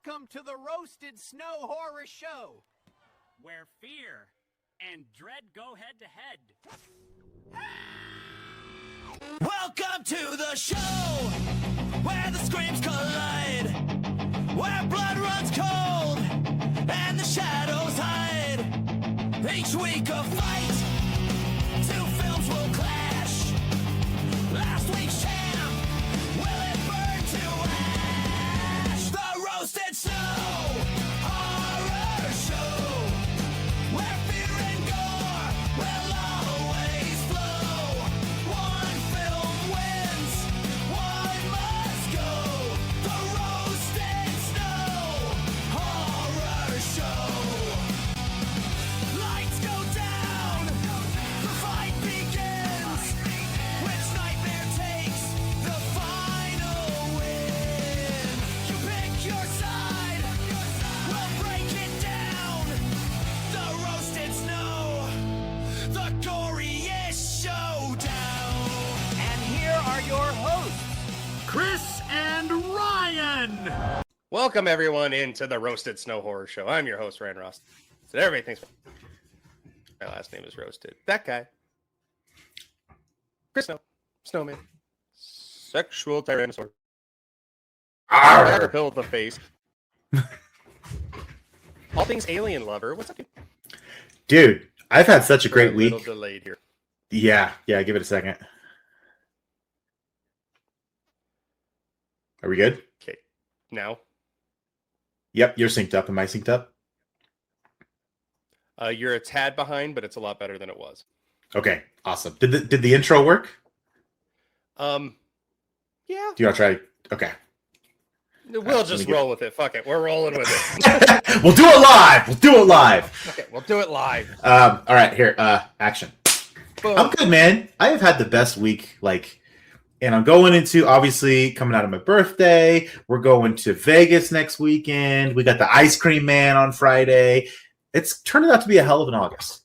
Welcome to the Roasted Snow Horror Show, where fear and dread go head to head. Welcome to the show, where the screams collide, where blood runs cold, and the shadows hide. Each week a fight, two films will clash. Last week's champ, will it burn to ash? The Roasted Snow Horror Show, where fear and gore will always flow. One film wins, one must go. The Roasted Snow Horror Show. Lights go down, the fight begins. Which nightmare takes the final win? You pick your side, we'll break it down. The Roasted Snow, the goriest showdown. and here are your hosts. Chris and Ryan! Welcome everyone into the Roasted Snow Horror Show. I'm your host, Ryan Ross. So everybody thinks my last name is Roasted. That guy. Chris Snow. Snowman. Sexual Tyrannosaur. Pill with the face. All things alien lover. What's up, dude? Dude, I've had such a great We're a little week. delayed here. Yeah, give it a second. Are we good? Okay. Now, Yep, you're synced up. Am I synced up? you're a tad behind, but it's a lot better than it was. Okay, awesome. Did the intro work? Yeah. Do you want to try? Okay. We'll let just me get- roll with it. Fuck it. We're rolling with it. We'll do it live. Okay, we'll do it live. All right, here. Action. Boom. I'm good, man. I have had the best week. And I'm going into, obviously, coming out of my birthday. We're going to Vegas next weekend. We got the ice cream man on Friday. It's turning out to be a hell of an August.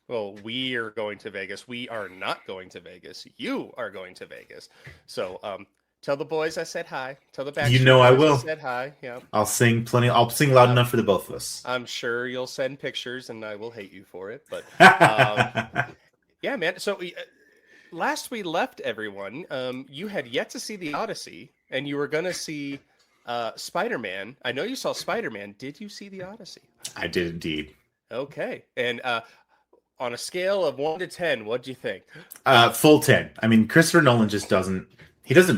Well, we are going to Vegas. We are not going to Vegas. You are going to Vegas. So, tell the boys I said hi. Tell the back. You know I will. I said hi. Yeah. I'll sing plenty. I'll sing loud enough for the both of us. I'm sure you'll send pictures, and I will hate you for it. But yeah, man. So last we left everyone, you had yet to see the Odyssey, and you were going to see Spider-Man. I know you saw Spider-Man. Did you see the Odyssey? I did indeed. Okay. And on a scale of 1 to 10, what'd you think? Full 10. I mean, Christopher Nolan just doesn't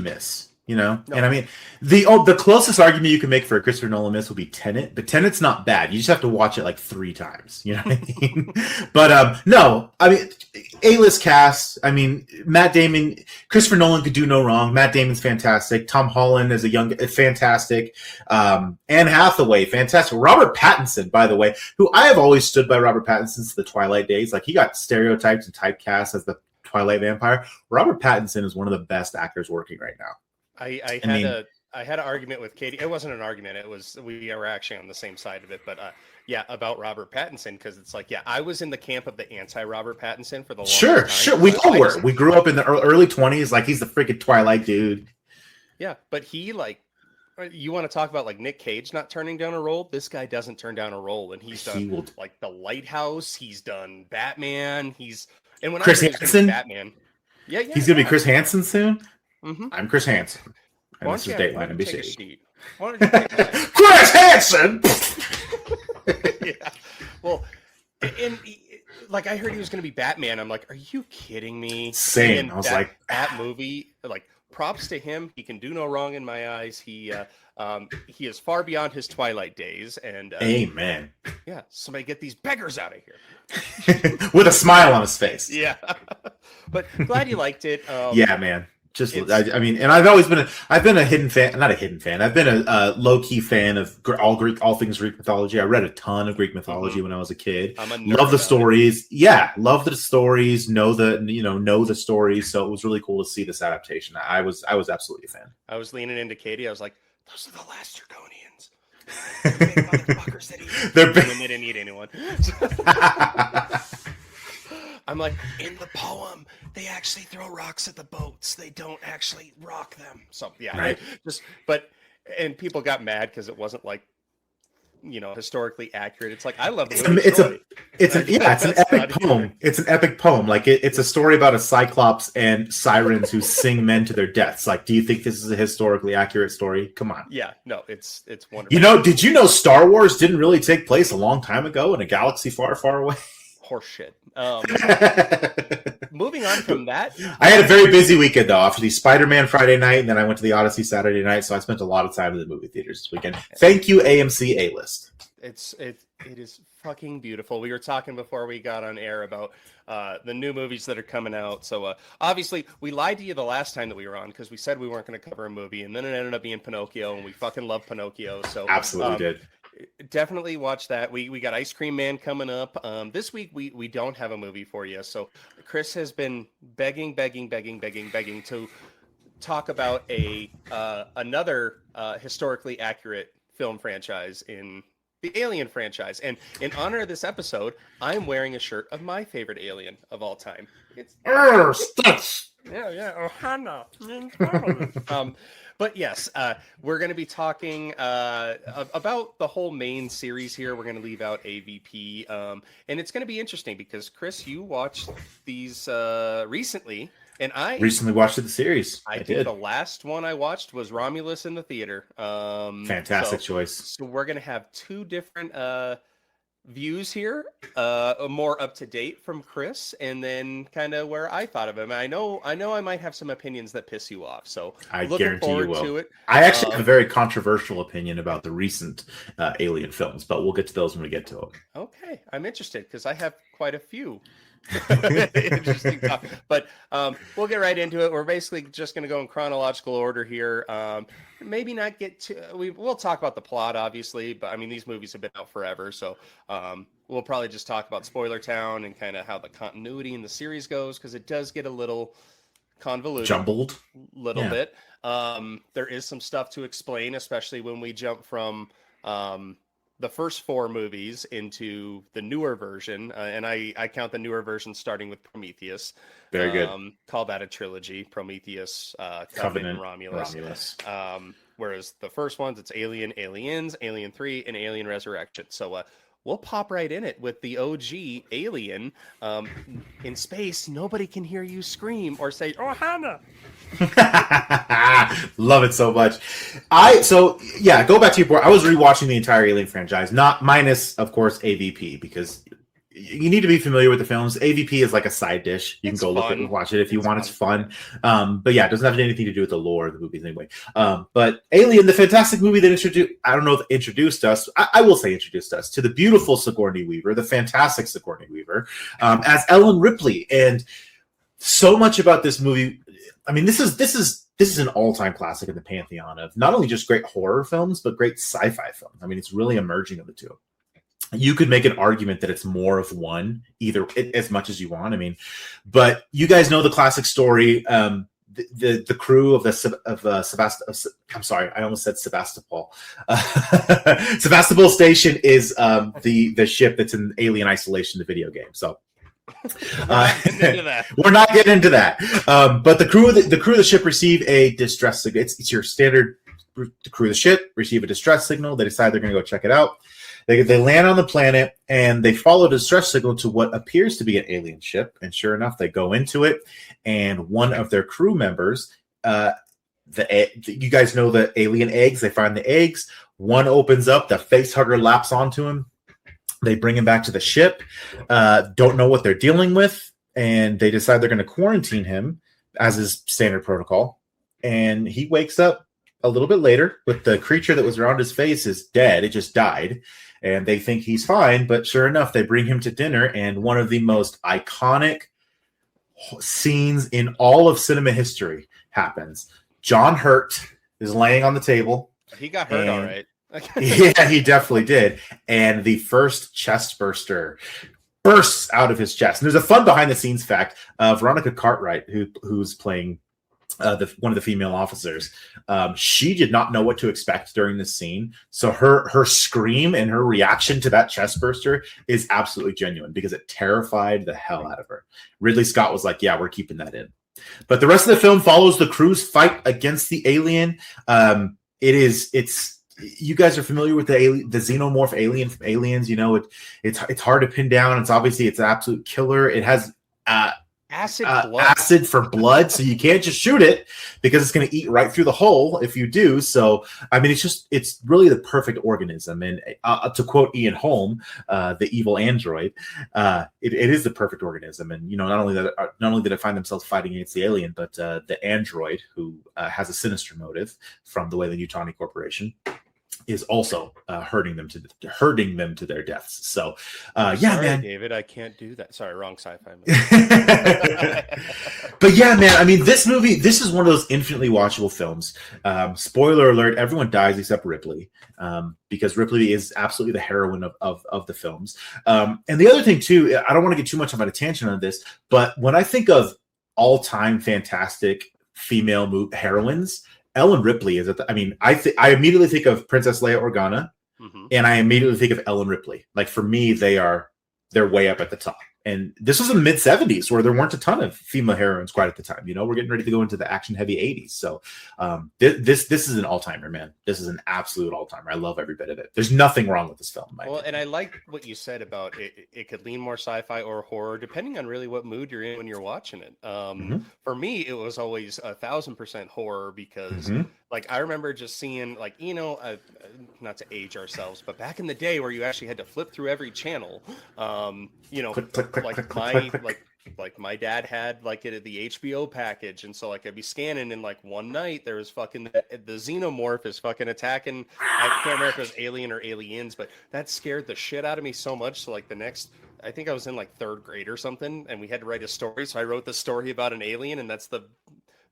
miss, No. And I mean, the closest argument you can make for a Christopher Nolan miss would be Tenet, but Tenet's not bad. You just have to watch it like 3 times. You know what I mean? But no, I mean, A-list cast. I mean, Matt Damon, Christopher Nolan could do no wrong. Matt Damon's fantastic. Tom Holland is fantastic. Anne Hathaway, fantastic. Robert Pattinson, by the way, who I have always stood by Robert Pattinson since the Twilight days. Like, he got stereotyped and typecast as the Twilight vampire. Robert Pattinson is one of the best actors working right now. I had an argument with Katie. It wasn't an argument. It was, we were actually on the same side of it. But yeah, about Robert Pattinson, because it's like, yeah, I was in the camp of the anti-Robert Pattinson for the longest time. Sure. We all were. We grew up in the early 20s. Like, he's the freaking Twilight dude. Yeah, but he, like, you want to talk about like Nick Cage not turning down a role? This guy doesn't turn down a role, and he's done like The Lighthouse. He's done Batman. And when Chris I heard he was Hansen? gonna be Batman, yeah, He's gonna be Chris Hansen soon. Mm-hmm. I'm Chris Hansen, and Why this don't is you- why Dateline don't you take a NBC. seat? Why don't you take a seat? Chris Hansen. Yeah. Well, and like I heard he was going to be Batman. I'm like, are you kidding me? Same. And I was like, that movie. Like, props to him. He can do no wrong in my eyes. He is far beyond his Twilight days. And amen. yeah, somebody get these beggars out of here. With a smile on his face. Yeah, but glad you liked it. Yeah, man. I mean, and I've been a hidden fan, not a hidden fan. I've been a low key fan of all things Greek mythology. I read a ton of Greek mythology when I was a kid. I'm a nerd Love the about stories. Yeah, love the stories. Know the stories. So it was really cool to see this adaptation. I was absolutely a fan. I was leaning into Katie. I was like, those are the last Draconians. They're big motherfuckers that eat. They're And big. then they didn't eat anyone. I'm like, in the poem, they actually throw rocks at the boats. They don't actually rock them. So yeah, Right. and people got mad because it wasn't like historically accurate. It's like I love the It's movie Troy. it's an epic poem. It's an epic poem. Like it's a story about a cyclops and sirens who sing men to their deaths. Like, do you think this is a historically accurate story? Come on. Yeah, no, it's wonderful. Did you know Star Wars didn't really take place a long time ago in a galaxy far, far away? Horseshit. Moving on from that, I had a very busy weekend though. After the Spider-Man Friday night, and then I went to the Odyssey Saturday night, so I spent a lot of time in the movie theaters this weekend. Thank you, AMC A-List. it is fucking beautiful. We were talking before we got on air about the new movies that are coming out. So obviously, we lied to you the last time that we were on because we said we weren't going to cover a movie, and then it ended up being Pinocchio, and we fucking love Pinocchio. So Absolutely did. Definitely watch that. We got Ice Cream Man coming up. This week we don't have a movie for you. So Chris has been begging to talk about another historically accurate film franchise in the Alien franchise. And in honor of this episode, I'm wearing a shirt of my favorite alien of all time. It's Stutz. Ohana. But yes, we're going to be talking about the whole main series here. We're going to leave out AVP, and it's going to be interesting because Chris, you watched these recently, and I recently watched the series. I think the last one I watched was Romulus in the theater. Fantastic choice. So we're going to have two different views here, more up to date from Chris, and then kind of where I thought of him. I know I might have some opinions that piss you off, so I looking guarantee forward you will. to it. I actually have a very controversial opinion about the recent Alien films, but we'll get to those when we get to them. Okay, I'm interested because I have quite a few interesting stuff. But we'll get right into it. We're basically just going to go in chronological order here. Maybe not get to. We'll talk about the plot, obviously, but I mean these movies have been out forever, so we'll probably just talk about Spoiler Town and kind of how the continuity in the series goes because it does get a little convoluted, jumbled, bit. There is some stuff to explain, especially when we jump from the first four movies into the newer version, and I count the newer version starting with Prometheus. Very good. Call that a trilogy: Prometheus, Covenant, and Romulus. Whereas the first ones, it's Alien, Aliens, Alien 3, and Alien Resurrection. So we'll pop right in it with the OG Alien. In space, nobody can hear you scream or say, "Oh, Hannah!" Love it so much. Go back to your point. I was rewatching the entire Alien franchise, not minus, of course, AVP, because you need to be familiar with the films. AVP is like a side dish. You can go look at and watch it if you want. It's fun. But yeah, it doesn't have anything to do with the lore of the movies anyway. But Alien, the fantastic movie that introduced us, I will say introduced us to the beautiful Sigourney Weaver, the fantastic Sigourney Weaver, as Ellen Ripley. And so much about this movie. I mean, this is an all-time classic in the pantheon of not only just great horror films, but great sci-fi films. I mean, it's really a merging of the two. You could make an argument that it's more of one, either as much as you want. I mean, but you guys know the classic story. The crew of I'm sorry, I almost said Sebastopol. Sebastopol Station is the ship that's in Alien Isolation, the video game. So we're not getting into that. But the crew of the ship receive a distress signal. It's your standard. The crew of the ship receive a distress signal. They decide they're going to go check it out. They land on the planet and they follow the distress signal to what appears to be an alien ship. And sure enough, they go into it. And one of their crew members, you guys know the alien eggs. They find the eggs. One opens up. The facehugger laps onto him. They bring him back to the ship. Don't know what they're dealing with. And they decide they're going to quarantine him as is standard protocol. And he wakes up a little bit later, but the creature that was around his face is dead. It just died. And they think he's fine, but sure enough, they bring him to dinner, and one of the most iconic scenes in all of cinema history happens. John Hurt is laying on the table. He got hurt, all right. Yeah, he definitely did. And the first chestburster bursts out of his chest. And there's a fun behind-the-scenes fact. Veronica Cartwright, who's playing one of the female officers, she did not know what to expect during this scene. So her scream and her reaction to that chest burster is absolutely genuine because it terrified the hell out of her. Ridley Scott was like, yeah, we're keeping that in. But the rest of the film follows the crew's fight against the alien. It's you guys are familiar with the xenomorph alien from Aliens. You know, it's hard to pin down. It's obviously it's an absolute killer. It has acid for blood, so you can't just shoot it because it's going to eat right through the hull if you do. So I mean, it's really the perfect organism. And to quote Ian Holm, the evil android, it is the perfect organism. And not only did it find themselves fighting against the alien, but the android, who has a sinister motive from the Weyland-Yutani Corporation, is also hurting them to their deaths. So, Sorry, man, David, I can't do that. Sorry, wrong sci-fi movie. But yeah, man, I mean, this is one of those infinitely watchable films. Spoiler alert: everyone dies except Ripley, because Ripley is absolutely the heroine of the films. And the other thing too, I don't want to get too much of a tangent on this, but when I think of all-time fantastic female heroines, Ellen Ripley is I immediately think of Princess Leia Organa, and I immediately think of Ellen Ripley. Like, for me, they're way up at the top. And this was in the mid 70s, where there weren't a ton of female heroines quite at the time. We're getting ready to go into the action heavy 80s. So this is an all-timer, man. This is an absolute all-timer. I love every bit of it. There's nothing wrong with this film. Well, and I like what you said about it could lean more sci-fi or horror, depending on really what mood you're in when you're watching it. For me, it was always 1,000% horror, because like, I remember just seeing, like, not to age ourselves, but back in the day where you actually had to flip through every channel, like my dad had the HBO package, and so like I'd be scanning, and like one night there was fucking the Xenomorph is fucking attacking. I can't remember if it was alien or aliens, but that scared the shit out of me so much. So like the next, I think I was in like 3rd grade or something, and we had to write a story. So I wrote the story about an alien, and that's the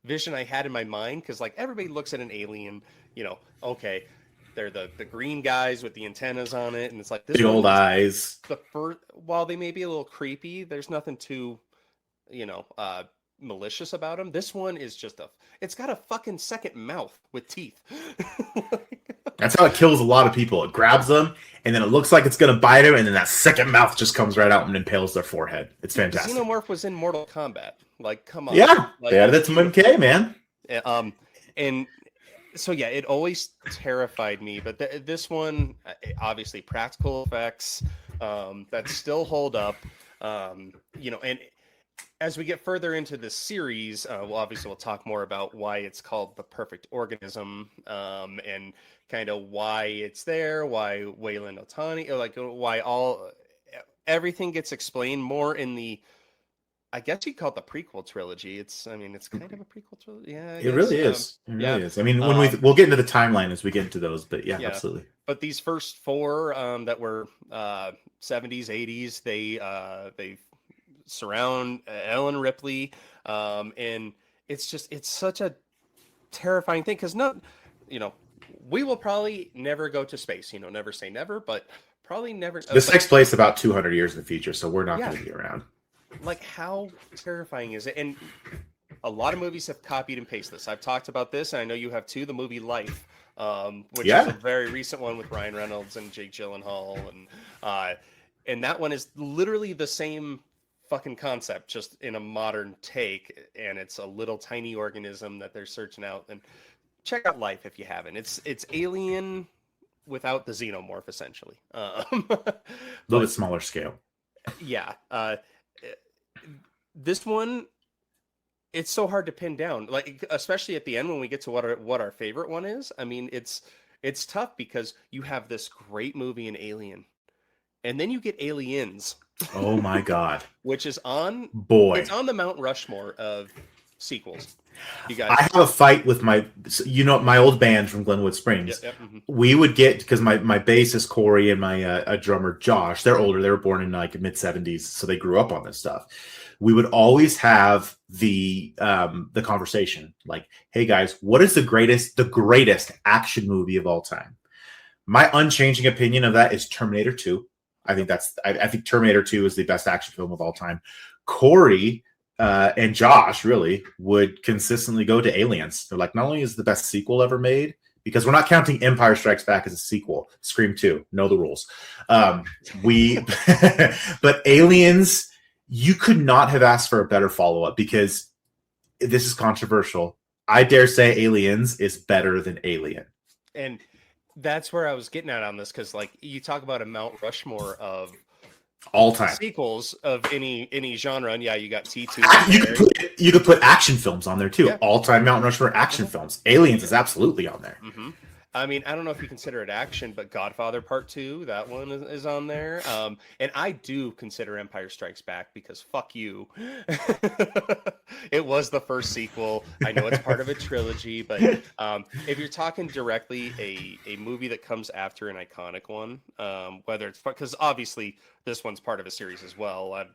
vision I had in my mind, because like everybody looks at an alien, okay, they're the green guys with the antennas on it, and it's like this the old eyes. The first, while they may be a little creepy, there's nothing too, malicious about them. This one is it's got a fucking second mouth with teeth. That's how it kills a lot of people. It grabs them, and then it looks like it's going to bite them, and then that second mouth just comes right out and impales their forehead. It's fantastic. Xenomorph was in Mortal Kombat. Like, come on. Yeah, like, they added it to MK, man. And so yeah, it always terrified me. But this one, obviously, practical effects that still hold up. And as we get further into this series, we'll talk more about why it's called the perfect organism, and kind of why it's there, why Weyland-Yutani, like why everything gets explained more in the, I guess you call it the prequel trilogy. It's kind of a prequel trilogy. Yeah, it really is. It really is. I mean, when we'll get into the timeline as we get into those, but yeah, absolutely. But these first 4 that were 70s, 80s, they surround Ellen Ripley, and it's such a terrifying thing, because we will probably never go to space. Never say never, but probably never. This takes place about 200 years in the future, so we're not going to be around. Like, how terrifying is it? And a lot of movies have copied and pasted this. I've talked about this, and I know you have too. The movie Life, which is a very recent one with Ryan Reynolds and Jake Gyllenhaal, and that one is literally the same fucking concept, just in a modern take, and it's a little tiny organism that they're searching out. And check out Life if you haven't. It's Alien without the Xenomorph, essentially. A little bit smaller scale. Yeah. This one, it's so hard to pin down, like, especially at the end when we get to what our favorite one is. I mean, it's tough, because you have this great movie in Alien, and then you get Aliens. Oh my god. Which is it's on the Mount Rushmore of sequels. You guys, I have a fight with my old band from Glenwood Springs. We would get, because my bassist Corey and my drummer Josh, they're older. They were born in like mid 70s, so they grew up on this stuff. We would always have the conversation like, "Hey guys, what is the greatest action movie of all time?" My unchanging opinion of that is Terminator 2. I think Terminator 2 is the best action film of all time. Corey and Josh really would consistently go to Aliens. They're like, not only is it the best sequel ever made, because we're not counting Empire Strikes Back as a sequel. Scream 2, know the rules. But Aliens, you could not have asked for a better follow-up, because this is controversial. I dare say Aliens is better than Alien. And That's where I was getting at on this, because like you talk about a Mount Rushmore of All time. sequels of any genre, and yeah, you got T2. You could put action films on there too. Yeah. All time Mount Rushmore action films. Aliens is absolutely on there. Mm-hmm. I mean, I don't know if you consider it action, but Godfather Part 2, that one is on there. And I do consider Empire Strikes Back, because fuck you. It was the first sequel. I know it's part of a trilogy, but if you're talking directly a movie that comes after an iconic one, whether it's because obviously this one's part of a series as well. I'm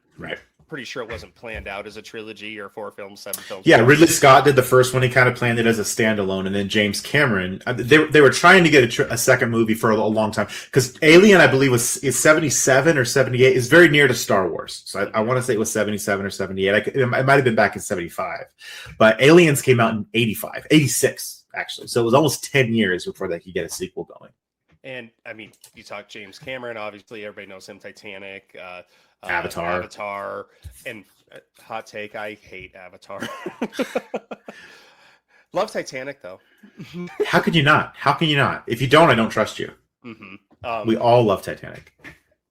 pretty sure it wasn't planned out as a trilogy or 4 films, 7 films. Yeah, Ridley Scott did the first one. He kind of planned it as a standalone, and then James Cameron. They were trying to get a second movie for a long time, because Alien, I believe, is 77 or 78. Is very near to Star Wars. So I want to say it was 77 or 78. It might have been back in 75, but Aliens came out in 86 actually. So it was almost 10 years before they could get a sequel going. And I mean, you talk James Cameron, obviously everybody knows him. Titanic, Avatar, and hot take, I hate Avatar. Love Titanic though. How could you not? How can you not? If you don't, I don't trust you. Mm-hmm. We all love Titanic.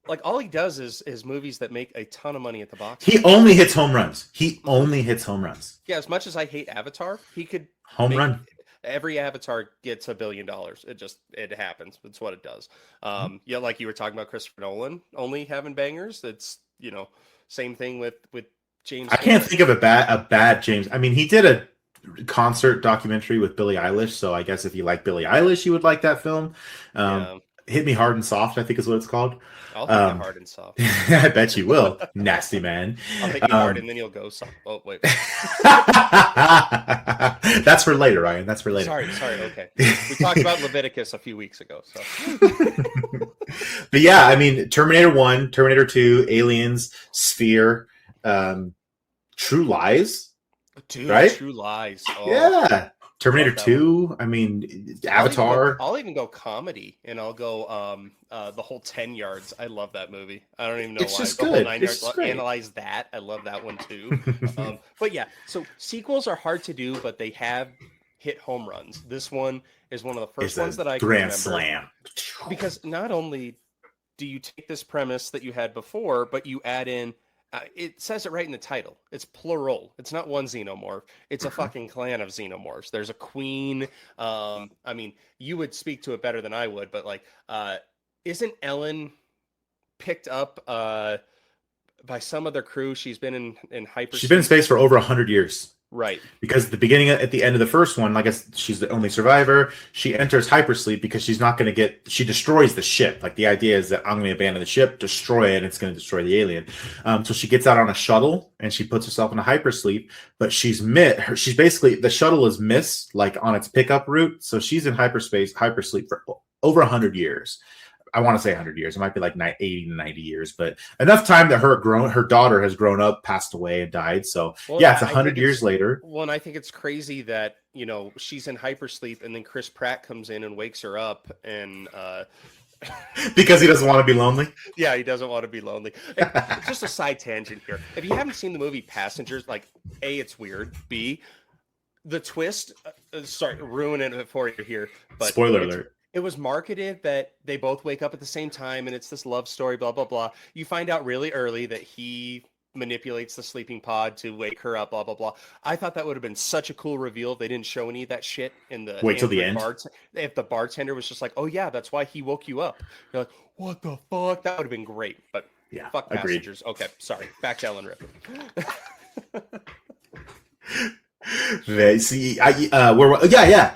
Like all he does is movies that make a ton of money at the box. He only hits home runs. He only hits home runs. Yeah, as much as I hate Avatar, he could home run. Every Avatar gets $1 billion. It happens. It's what it does. Yeah, like you were talking about Christopher Nolan only having bangers. It's, you know, same thing with James. I can't think of a bad James. I mean, he did a concert documentary with Billie Eilish, so I guess if you like Billie Eilish, you would like that film. Hit Me Hard and Soft, I think is what it's called. I'll hit you hard and soft. I bet you will, nasty man. I'll hit you hard and then you'll go soft. Oh, wait. That's for later, Ryan. That's for later. Sorry. Okay. We talked about Leviticus a few weeks ago. So. But yeah, I mean, Terminator 1, Terminator 2, Aliens, Sphere, True Lies. Dude, right? True Lies. Oh. Yeah. Terminator 2, I mean, Avatar. I'll even go comedy, and I'll go the whole 10 yards. I love that movie. I don't even know why. Just the good. Whole 9 It's yards. great. Analyze that. I love that one too. But yeah, so sequels are hard to do, but they have hit home runs. This one is one of the first ones that I can grand remember. slam. Because not only do you take this premise that you had before, but you add in it says it right in the title. It's plural. It's not one xenomorph. It's a fucking clan of xenomorphs. There's a queen. I mean, you would speak to it better than I would, but like, isn't Ellen picked up by some other crew? She's been in hyperspace. She's been in space for over 100 years. Right. Because at the end of the first one, I guess she's the only survivor. She enters hypersleep because she's not going to she destroys the ship. Like the idea is that I'm going to abandon the ship, destroy it, and it's going to destroy the alien. So she gets out on a shuttle and she puts herself in a hypersleep, but she's basically, the shuttle is missed like on its pickup route. So she's in hypersleep for over 100 years. I want to say 100 years. It might be like 80 to 90 years, but enough time that her daughter has grown up, passed away, and died. So yeah, it's 100 years later. Well, and I think it's crazy that, you know, she's in hypersleep and then Chris Pratt comes in and wakes her up and because he doesn't want to be lonely. Yeah, he doesn't want to be lonely. Just a side tangent here. If you haven't seen the movie Passengers, like A, it's weird. B, the twist. Sorry, ruining it for you here. But spoiler alert. It was marketed that they both wake up at the same time and it's this love story, blah, blah, blah. You find out really early that he manipulates the sleeping pod to wake her up, blah, blah, blah. I thought that would have been such a cool reveal if they didn't show any of that shit in the... Wait till the end? If the bartender was just like, oh yeah, that's why he woke you up. You're like, what the fuck? That would have been great. But yeah, fuck agreed. Passengers. Okay, sorry. Back to Ellen Ripley.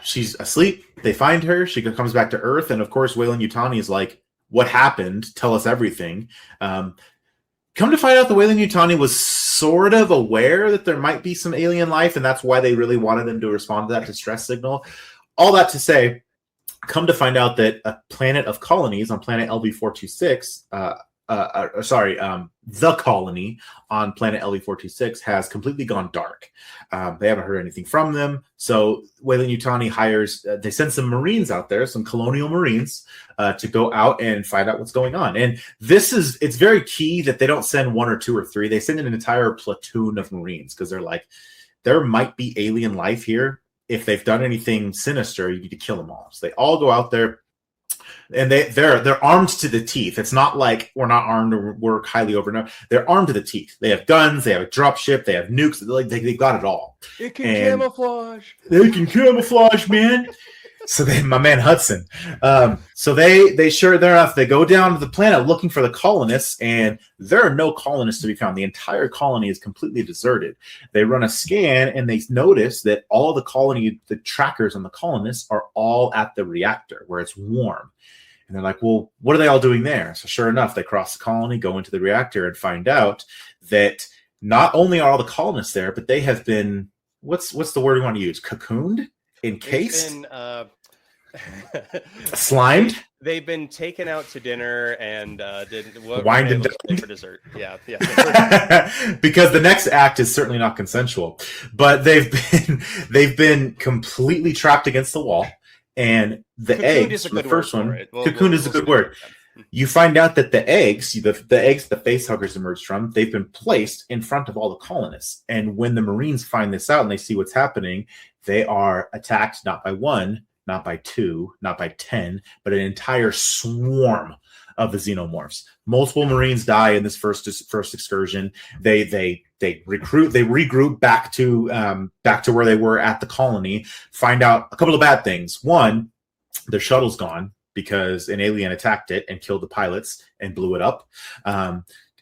She's asleep. They find her. She comes back to Earth, and of course, Weyland-Yutani is like, "What happened? Tell us everything." Come to find out, the Weyland-Yutani was sort of aware that there might be some alien life, and that's why they really wanted them to respond to that distress signal. All that to say, come to find out that a planet of colonies on planet LV-426, the colony on planet LV-426 has completely gone dark. They haven't heard anything from them. So Weyland-Yutani hires, they send some Marines out there, some colonial Marines, to go out and find out what's going on. And it's very key that they don't send 1 or 2 or 3. They send an entire platoon of Marines because they're like, there might be alien life here. If they've done anything sinister, you need to kill them all. So they all go out there. And they're armed to the teeth. It's not like we're not armed or we're highly overnumbered. They're armed to the teeth. They have guns. They have a dropship. They have nukes. Like they've got it all. It can camouflage. They can camouflage, man. So my man Hudson. So they sure enough, they go down to the planet looking for the colonists, and there are no colonists to be found. The entire colony is completely deserted. They run a scan, and they notice that all the trackers on the colonists are all at the reactor where it's warm. And they're like, well, what are they all doing there? So sure enough, they cross the colony, go into the reactor, and find out that not only are all the colonists there, but they have been, what's the word we want to use? Cocooned? Encased? Slimed? They've been taken out to dinner and wined and for dessert. Yeah. Because the next act is certainly not consensual. But they've been completely trapped against the wall. And the Cocooned eggs, is a good the first word for one, it. cocoon is a good word. You find out that the eggs, the facehuggers emerged from, they've been placed in front of all the colonists. And when the Marines find this out and they see what's happening, they are attacked not by one, not by two, not by 10, but an entire swarm of the Xenomorphs. Multiple Marines die in this first excursion. They regroup back to where they were at the colony, find out a couple of bad things. One, their shuttle's gone because an alien attacked it and killed the pilots and blew it up.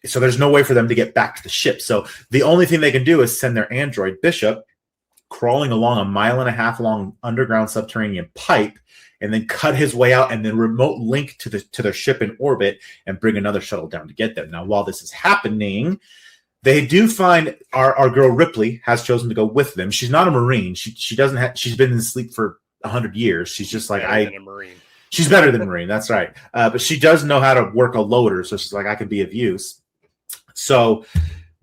So there's no way for them to get back to the ship. So the only thing they can do is send their android, Bishop, crawling along a 1.5 mile long underground subterranean pipe, and then cut his way out and then remote link to their ship in orbit and bring another shuttle down to get them. Now, while this is happening, they do find our girl Ripley has chosen to go with them. She's not a Marine. She doesn't have. She's been in sleep for 100 years. She's just like a Marine. She's better than a Marine. That's right. But she does know how to work a loader. So she's like, I can be of use. So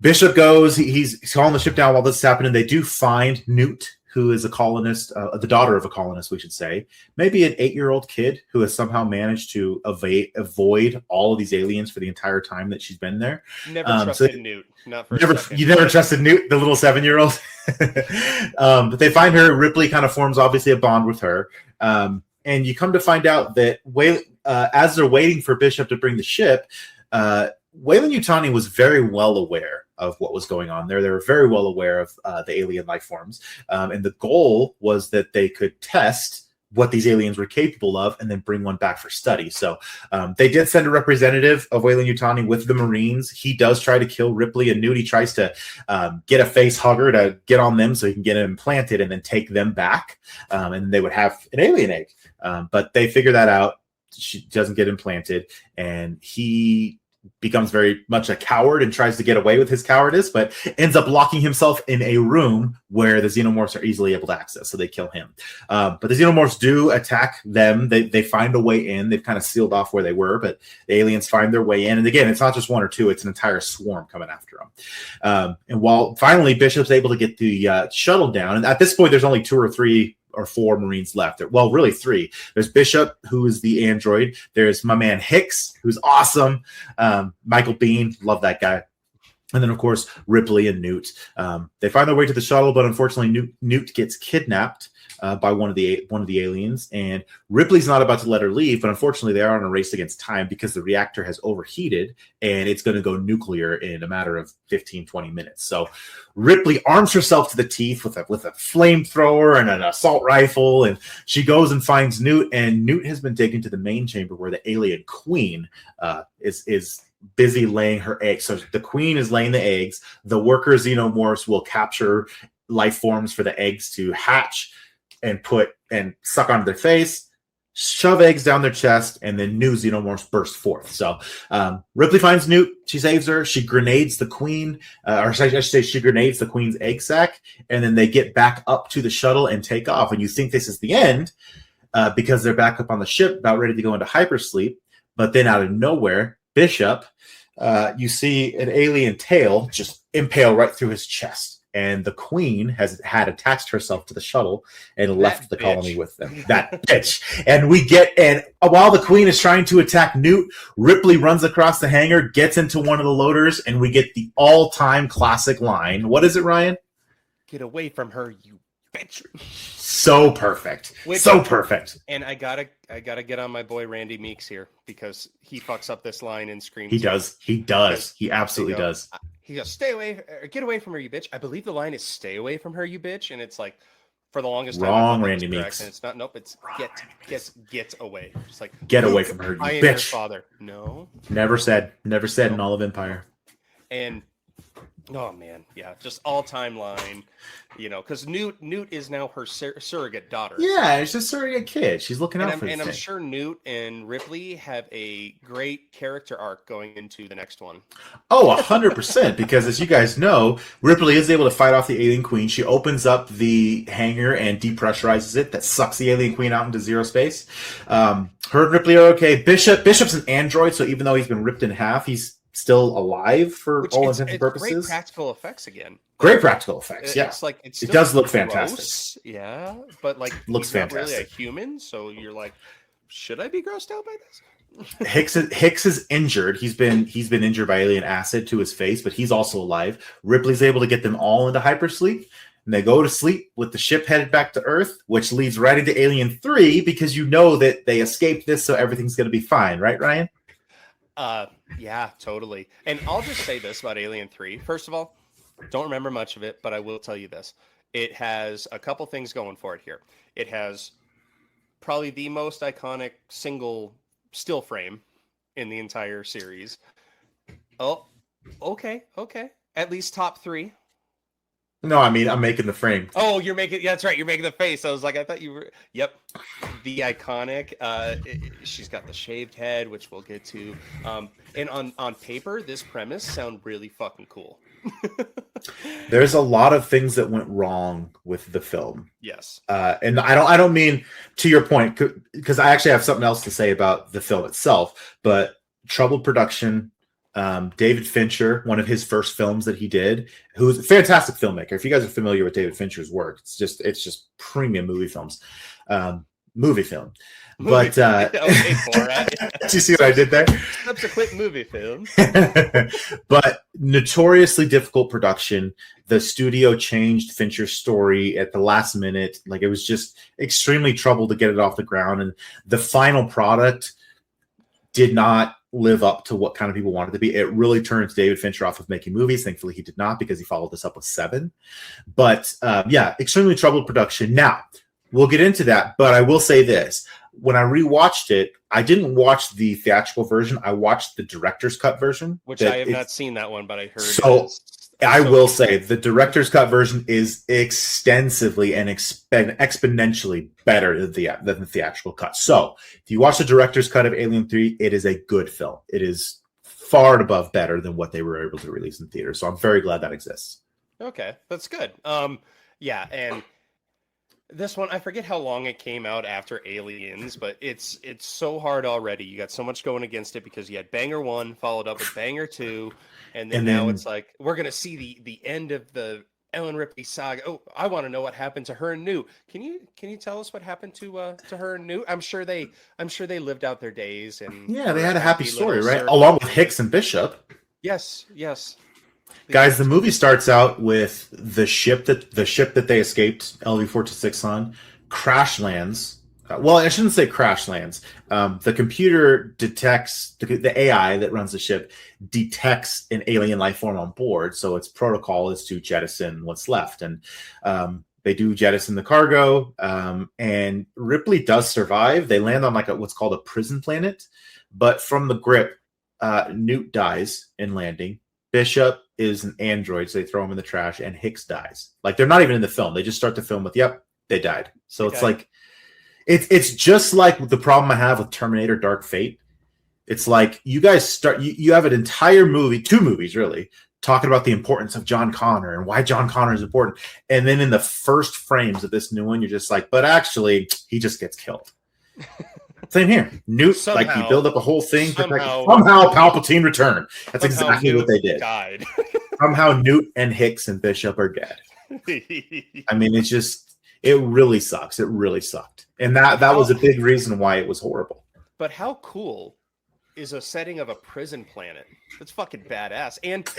Bishop goes. He's calling the ship down while this is happening. They do find Newt, who is a colonist, the daughter of a colonist, we should say, maybe an 8-year-old kid who has somehow managed to avoid all of these aliens for the entire time that she's been there. Never trusted Newt. Not for a second. You never trusted Newt, the little 7-year-old. But they find her. Ripley kind of forms, obviously, a bond with her. And you come to find out that as they're waiting for Bishop to bring the ship, Weyland-Yutani was very well aware of what was going on there. They were very well aware of the alien life forms. And the goal was that they could test what these aliens were capable of and then bring one back for study. So they did send a representative of Weyland-Yutani with the Marines. He does try to kill Ripley and Newt. He tries to get a face hugger to get on them so he can get them implanted and then take them back. And they would have an alien egg. But they figure that out. She doesn't get implanted. And he becomes very much a coward and tries to get away with his cowardice, but ends up locking himself in a room where the Xenomorphs are easily able to access, so they kill him. But the Xenomorphs do attack them. They find a way in. They've kind of sealed off where they were, but the aliens find their way in. And again, it's not just one or two, it's an entire swarm coming after them. And while finally Bishop's able to get the shuttle down, and at this point there's only 2 or 3 or 4 Marines left. Well, really 3. There's Bishop, who is the android. There's my man Hicks, who's awesome. Michael Biehn, love that guy. And then, of course, Ripley and Newt. They find their way to the shuttle, but unfortunately, Newt gets kidnapped by one of the aliens, and Ripley's not about to let her leave. But unfortunately, they are on a race against time because the reactor has overheated, and it's going to go nuclear in a matter of 15-20 minutes. So Ripley arms herself to the teeth with a flamethrower and an assault rifle, and she goes and finds Newt. And Newt has been taken to the main chamber where the alien queen is busy laying her eggs. So the queen is laying the eggs. The worker Xenomorphs will capture life forms for the eggs to hatch and suck onto their face, shove eggs down their chest, and then new Xenomorphs burst forth. So Ripley finds Newt. She saves her. She grenades the queen, or I should say she grenades the queen's egg sac, and then they get back up to the shuttle and take off. And you think this is the end because they're back up on the ship, about ready to go into hypersleep. But then out of nowhere, Bishop, you see an alien tail just impale right through his chest. And the queen had attached herself to the shuttle and left the colony with them. That bitch. And while the queen is trying to attack Newt, Ripley runs across the hangar, gets into one of the loaders, and we get the all-time classic line. What is it, Ryan? Get away from her, you bitch. So perfect. So perfect. And I gotta get on my boy Randy Meeks here because he fucks up this line in Scream. He does. He absolutely does. He goes, "Stay away, or get away from her, you bitch." I believe the line is "Stay away from her, you bitch," and it's like for the longest time. Wrong, Randy Meeks. And it's not. Nope. It's get away. Just like get away from her, you I am bitch. Your father. No. Never said in all of Empire. And oh man, yeah, just all-time line, because Newt is now her surrogate daughter. Yeah, it's just surrogate kid. She's looking out for. And I'm sure Newt and Ripley have a great character arc going into the next one. Oh, 100%. Because as you guys know, Ripley is able to fight off the alien queen. She opens up the hangar and depressurizes it. That sucks the alien queen out into zero space. Her and Ripley are okay. Bishop's an android, so even though he's been ripped in half, he's still alive for all intents and purposes. Great practical effects again. Great practical effects. Yeah, it does look fantastic. Yeah, but looks he's not fantastic. Really a human, so you're like, should I be grossed out by this? Hicks is injured. He's been injured by alien acid to his face, but he's also alive. Ripley's able to get them all into hypersleep, and they go to sleep with the ship headed back to Earth, which leads right into Alien 3 because you know that they escaped this, so everything's going to be fine, right, Ryan? Yeah, totally. And I'll just say this about Alien 3. First of all, don't remember much of it, but I will tell you this. It has a couple things going for it here. It has probably the most iconic single still frame in the entire series. Oh, okay. At least top 3. No, I mean, I'm making the frame. Oh, you're making... Yeah, that's right. You're making the face. I was like, I thought you were... Yep. The iconic... she's got the shaved head, which we'll get to. And on paper, this premise sound really fucking cool. There's a lot of things that went wrong with the film. Yes. And I don't mean, to your point, because I actually have something else to say about the film itself, but troubled production... David Fincher, one of his first films that he did, who's a fantastic filmmaker. If you guys are familiar with David Fincher's work, it's just premium movie films, movie film. But do you see what I did there? Subsequent movie film. But notoriously difficult production. The studio changed Fincher's story at the last minute. Like, it was just extremely trouble to get it off the ground, and the final product did not live up to what kind of people wanted to be. It really turns David Fincher off of making movies. Thankfully, he did not, because he followed this up with 7. But yeah, extremely troubled production. Now, we'll get into that, but I will say this. When I rewatched it, I didn't watch the theatrical version. I watched the director's cut version. Which I have not seen that one, but I heard so. I will say the director's cut version is extensively and exponentially better than the theatrical cut. So if you watch the director's cut of Alien 3, it is a good film. It is far and above better than what they were able to release in theaters. So I'm very glad that exists. Okay, that's good. Yeah, and this one, I forget how long it came out after Aliens, but it's so hard already. You got so much going against it because you had Banger 1 followed up with Banger 2, and then now it's like we're gonna see the end of the Ellen Ripley saga. Oh, I want to know what happened to her and Newt. Can you tell us what happened to her and Newt? I'm sure they lived out their days, and yeah, they had a happy story, right? Along with Hicks and Bishop. Yes. Guys, the movie starts out with the ship that they escaped, LV-426 on, crash lands. Well, I shouldn't say crash lands. The computer detects, the AI that runs the ship detects an alien life form on board. So its protocol is to jettison what's left. And they do jettison the cargo. And Ripley does survive. They land on what's called a prison planet. But from the grip, Newt dies in landing. Bishop is an android, so they throw him in the trash, and Hicks dies. Like, they're not even in the film. They just start the film with, yep, they died. So it's like, it's just like the problem I have with Terminator Dark Fate. It's like, you guys you have an entire movie, 2 movies really, talking about the importance of John Connor and why John Connor is important. And then in the first frames of this new one, you're just like, but actually, he just gets killed. Same here. Newt, somehow, you build up a whole thing. Somehow Palpatine returned. That's exactly what they did. Died. Somehow Newt and Hicks and Bishop are dead. I mean, it really sucks. It really sucked. And that was a big reason why it was horrible. But how cool is a setting of a prison planet? That's fucking badass. And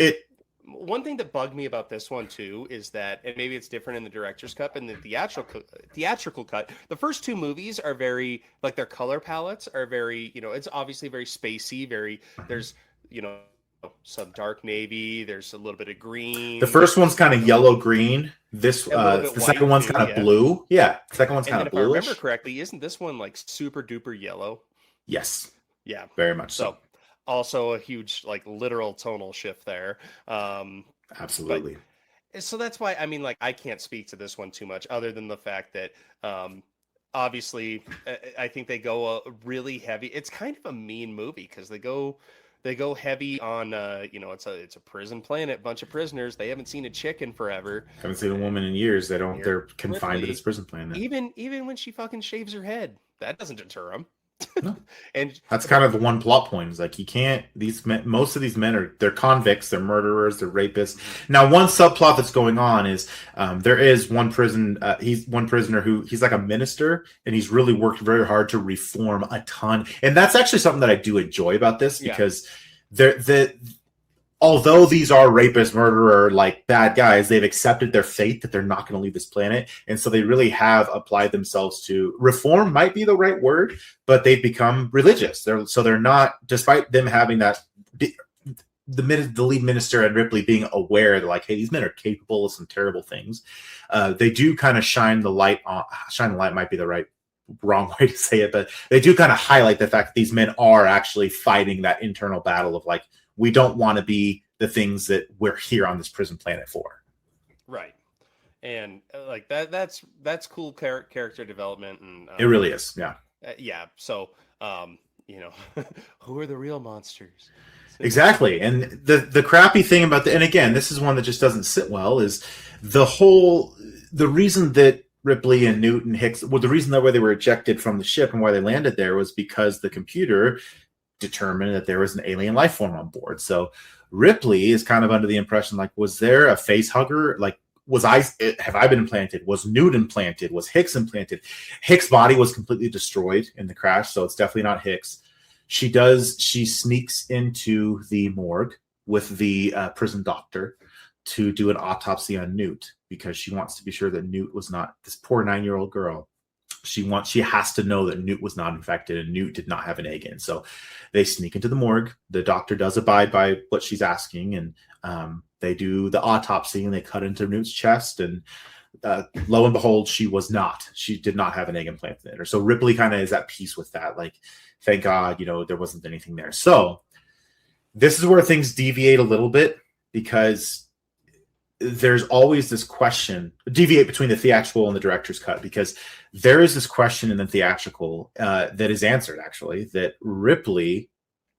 one thing that bugged me about this one too is that, and maybe it's different in the director's cut and the theatrical cut. The first two movies are very, like, their color palettes are very, it's obviously very spacey. There's some dark navy. There's a little bit of green. The first one's kind of yellow green. The second one's kind of blue. Yeah, the second one's kind of bluish. If I remember correctly, isn't this one like super duper yellow? Yes. Yeah. Very much so. Also a huge, like, literal tonal shift there. Absolutely. So that's why, I mean, like, I can't speak to this one too much other than the fact that obviously I think they go really heavy. It's kind of a mean movie because they go heavy on it's a prison planet, bunch of prisoners. They haven't seen a chick in forever. Haven't seen a woman in years. They're confined to this prison planet. Even when she fucking shaves her head, that doesn't deter them. No. And that's kind of the one plot point. Is like, you can't. Most of these men they're convicts, they're murderers, they're rapists. Now, one subplot that's going on is there is one prisoner who he's like a minister, and he's really worked very hard to reform a ton. And that's actually something that I do enjoy about this, because although these are rapist, murderer, like, bad guys, they've accepted their fate that they're not going to leave this planet. And so they really have applied themselves to reform, might be the right word, but they've become religious. They're not, despite them having that, the lead minister and Ripley being aware that, like, hey, these men are capable of some terrible things. They do kind of shine the light might be the wrong way to say it, but they do kind of highlight the fact that these men are actually fighting that internal battle of, like, we don't want to be the things that we're here on this prison planet for. Right. And like that's cool character development. And it really is. Yeah. Yeah. So, who are the real monsters? Exactly. And the crappy thing about and again, this is one that just doesn't sit well, is the reason that Ripley and Newt and Hicks, the reason that they were ejected from the ship and why they landed there was because the computer determined that there was an alien life form on board. So Ripley is kind of under the impression, like, was there a face hugger? Like, have I been implanted? Was Newt implanted? Was Hicks implanted? Hicks' body was completely destroyed in the crash, so it's definitely not Hicks. She sneaks into the morgue with the prison doctor to do an autopsy on Newt, because she wants to be sure that Newt was not this poor 9-year-old girl. She has to know that Newt was not infected and Newt did not have an egg in. So they sneak into the morgue. The doctor does abide by what she's asking, and they do the autopsy and they cut into Newt's chest, and lo and behold, she did not have an egg implanted in her. So Ripley kind of is at peace with that. Like, thank God, there wasn't anything there. So this is where things deviate a little bit, because there's always this question deviate between the theatrical and the director's cut, because there is this question in the theatrical that is answered, actually, that Ripley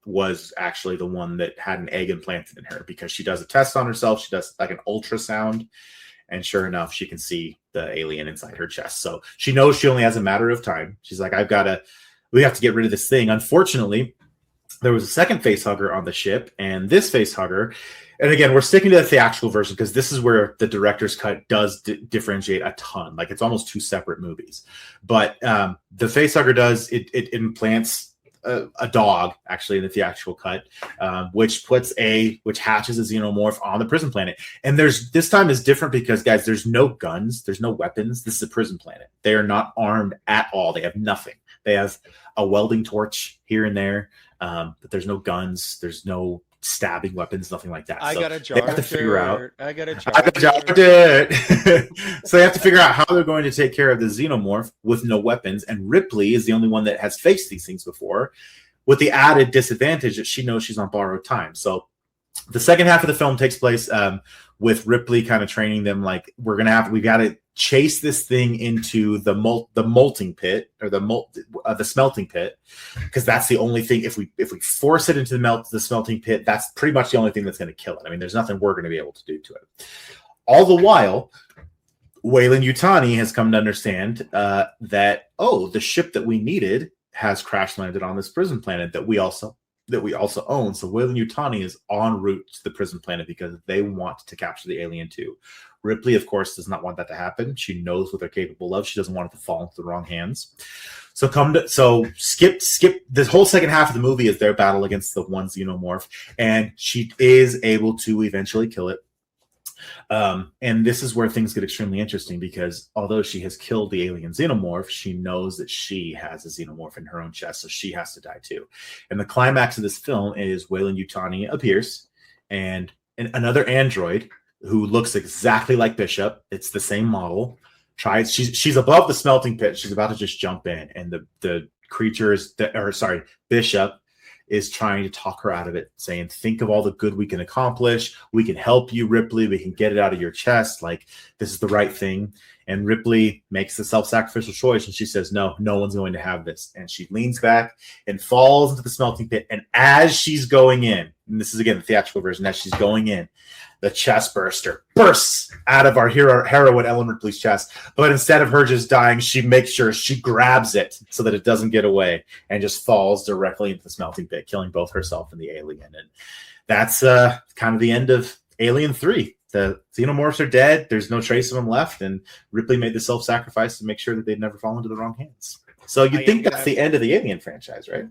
was actually the one that had an egg implanted in her, because she does a test on herself. She does like an ultrasound, and sure enough, she can see the alien inside her chest. So she knows she only has a matter of time. She's like, we have to get rid of this thing. Unfortunately, there was a second facehugger on the ship, and this facehugger, and again, we're sticking to the theatrical version because this is where the director's cut does differentiate a ton. Like, it's almost two separate movies. But the facehugger it implants a dog, actually, in the theatrical cut, which hatches a xenomorph on the prison planet. And this time is different because, guys, there's no guns, there's no weapons. This is a prison planet. They are not armed at all. They have nothing. They have a welding torch here and there, but there's no guns. There's no stabbing weapons, nothing like that. I got a jar. They have to figure out. I got a jar. So they have to figure out how they're going to take care of the xenomorph with no weapons. And Ripley is the only one that has faced these things before, with the added disadvantage that she knows she's on borrowed time. So the second half of the film takes place with Ripley kind of training them, like, we got to chase this thing into the molting pit, or the smelting pit, because that's the only thing. If we force it into the smelting pit, that's pretty much the only thing that's going to kill it. I mean, there's nothing we're going to be able to do to it. All the while, Weyland-Yutani has come to understand that the ship that we needed has crash landed on this prison planet that we also own. So Weyland-Yutani is en route to the prison planet because they want to capture the alien too. Ripley, of course, does not want that to happen. She knows what they're capable of. She doesn't want it to fall into the wrong hands. So skip this whole second half of the movie is their battle against the one xenomorph, and she is able to eventually kill it. And this is where things get extremely interesting, because although she has killed the alien xenomorph, she knows that she has a xenomorph in her own chest, so she has to die too. And the climax of this film is Weyland Yutani appears, and another android who looks exactly like Bishop. It's the same model. She's above the smelting pit. She's about to just jump in, and the Bishop is trying to talk her out of it, saying, think of all the good we can accomplish. We can help you, Ripley. We can get it out of your chest. Like, this is the right thing. And Ripley makes the self-sacrificial choice, and she says, no one's going to have this. And she leans back and falls into the smelting pit. And as she's going in, and this is, again, the theatrical version, as she's going in, the chestburster bursts out of our heroine Ellen Ripley's chest. But instead of her just dying, she makes sure she grabs it so that it doesn't get away and just falls directly into the smelting pit, killing both herself and the alien. And that's kind of the end of Alien 3. The Xenomorphs are dead. There's no trace of them left. And Ripley made the self-sacrifice to make sure that they'd never fall into the wrong hands. So you think that's the end of the Alien franchise, right?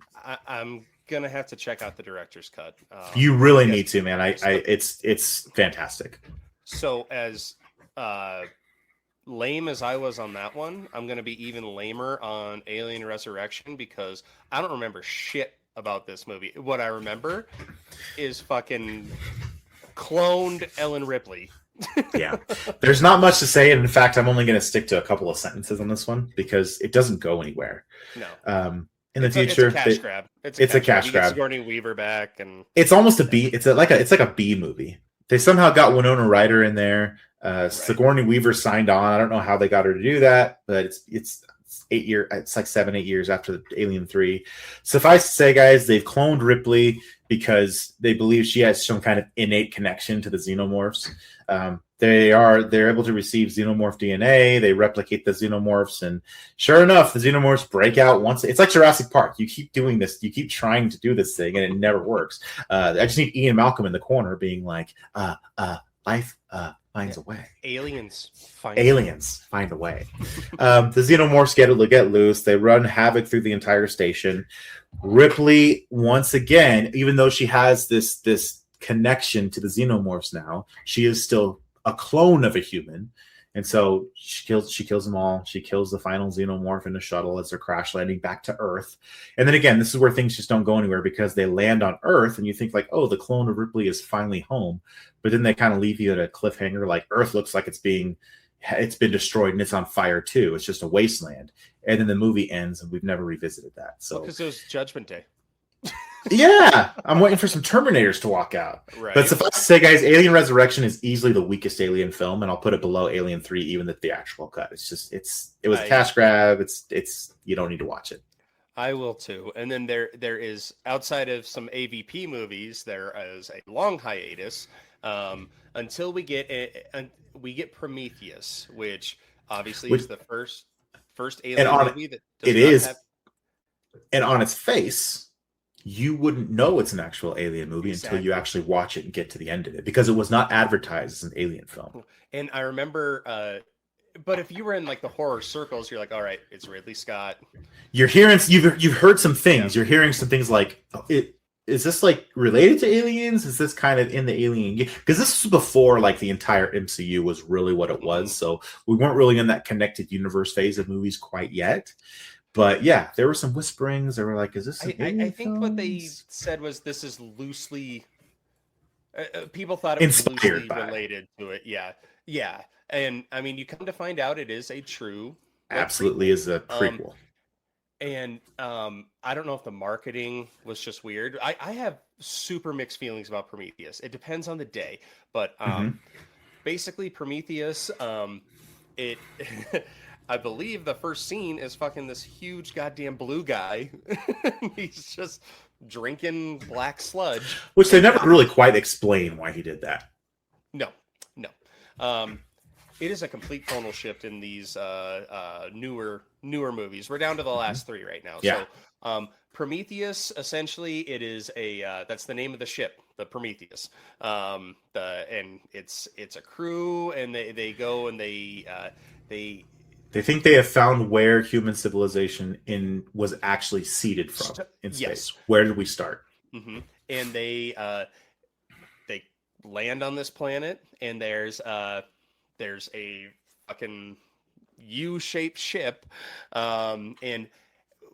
I'm gonna have to check out the director's cut. You really need to, man. It's fantastic. So as lame as I was on that one, I'm gonna be even lamer on Alien Resurrection, because I don't remember shit about this movie. What I remember is fucking cloned Ellen Ripley. Yeah, there's not much to say, and in fact, I'm only going to stick to a couple of sentences on this one because it doesn't go anywhere. No. In the future, it's a cash grab. It's a cash grab. Sigourney Weaver back, and it's almost a B. It's like a B movie. They somehow got Winona Ryder in there. Right. Sigourney Weaver signed on. I don't know how they got her to do that, but it's 8 years. It's like 7-8 years after Alien 3. Suffice to say, guys, they've cloned Ripley because they believe she has some kind of innate connection to the Xenomorphs. They're able to receive Xenomorph DNA. They replicate the Xenomorphs, and sure enough, the Xenomorphs break out once. It's like Jurassic Park. You keep doing this. You keep trying to do this thing, and it never works. I just need Ian Malcolm in the corner being like, life finds a way. Aliens find a way. The Xenomorphs get loose. They run havoc through the entire station. Ripley, once again, even though she has this connection to the Xenomorphs now, she is still a clone of a human. And so she kills them all. She kills the final Xenomorph in the shuttle as they're crash landing back to Earth. And then again, this is where things just don't go anywhere, because they land on Earth and you think like, oh, the clone of Ripley is finally home. But then they kind of leave you at a cliffhanger, like Earth looks like it's been destroyed and it's on fire too. It's just a wasteland. And then the movie ends and we've never revisited that. So because it was Judgment Day. Yeah, I'm waiting for some Terminators to walk out. Right. But suffice to say, guys, Alien Resurrection is easily the weakest Alien film, and I'll put it below Alien 3, even the theatrical cut. It's just it was a cash grab. It's you don't need to watch it. I will too. And then there is, outside of some AVP movies, there is a long hiatus until we get Prometheus, which obviously is the first Alien movie that and on its face, you wouldn't know it's an actual Alien movie until you actually watch it and get to the end of it, because it was not advertised as an Alien film. And I remember, but if you were in like the horror circles, you're like, all right, it's Ridley Scott. You've heard some things. Yeah. You're hearing some things like, is this like related to aliens? Is this kind of in the Alien? Because this was before like the entire MCU was really what it was. So we weren't really in that connected universe phase of movies quite yet. But yeah, there were some whisperings. They were like, "Is this?" I think what they said was this is loosely. People thought it was loosely related to it. Yeah. And I mean, you come to find out it is a true. Absolutely, is a prequel. And I don't know if the marketing was just weird. I have super mixed feelings about Prometheus. It depends on the day, but basically Prometheus, it. I believe the first scene is fucking this huge goddamn blue guy. He's just drinking black sludge. Which they never really quite explain why he did that. No. It is a complete tonal shift in these newer movies. We're down to the last three right now. Yeah. So Prometheus, essentially, it is that's the name of the ship, the Prometheus. And it's a crew, and they go and they think they have found where human civilization was actually seeded from in space. Yes. Where did we start? Mm-hmm. And they land on this planet, and there's a fucking U-shaped ship, and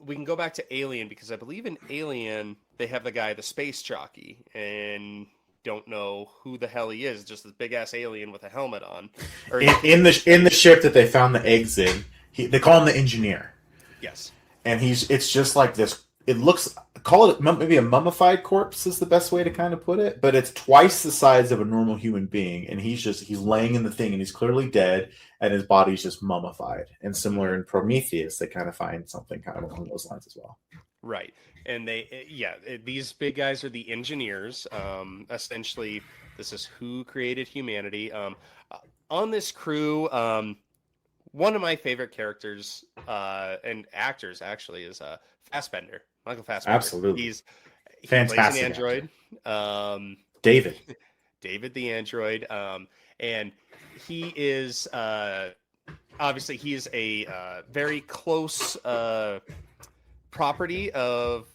we can go back to Alien, because I believe in Alien they have the space jockey, and don't know who the hell he is, just this big ass alien with a helmet on. Or In the ship that they found the eggs in, they call him the engineer. Yes. And it's just like this. It looks, call it maybe a mummified corpse is the best way to kind of put it, but it's twice the size of a normal human being, and he's laying in the thing, and he's clearly dead, and his body's just mummified. And similar in Prometheus, they kind of find something kind of along those lines as well. Right. And these big guys are the engineers. Essentially, this is who created humanity. On this crew, one of my favorite characters and actors actually is Fassbender. Michael Fassbender. Absolutely. He Fantastic plays an android. David the android. And he is obviously he is a very close property of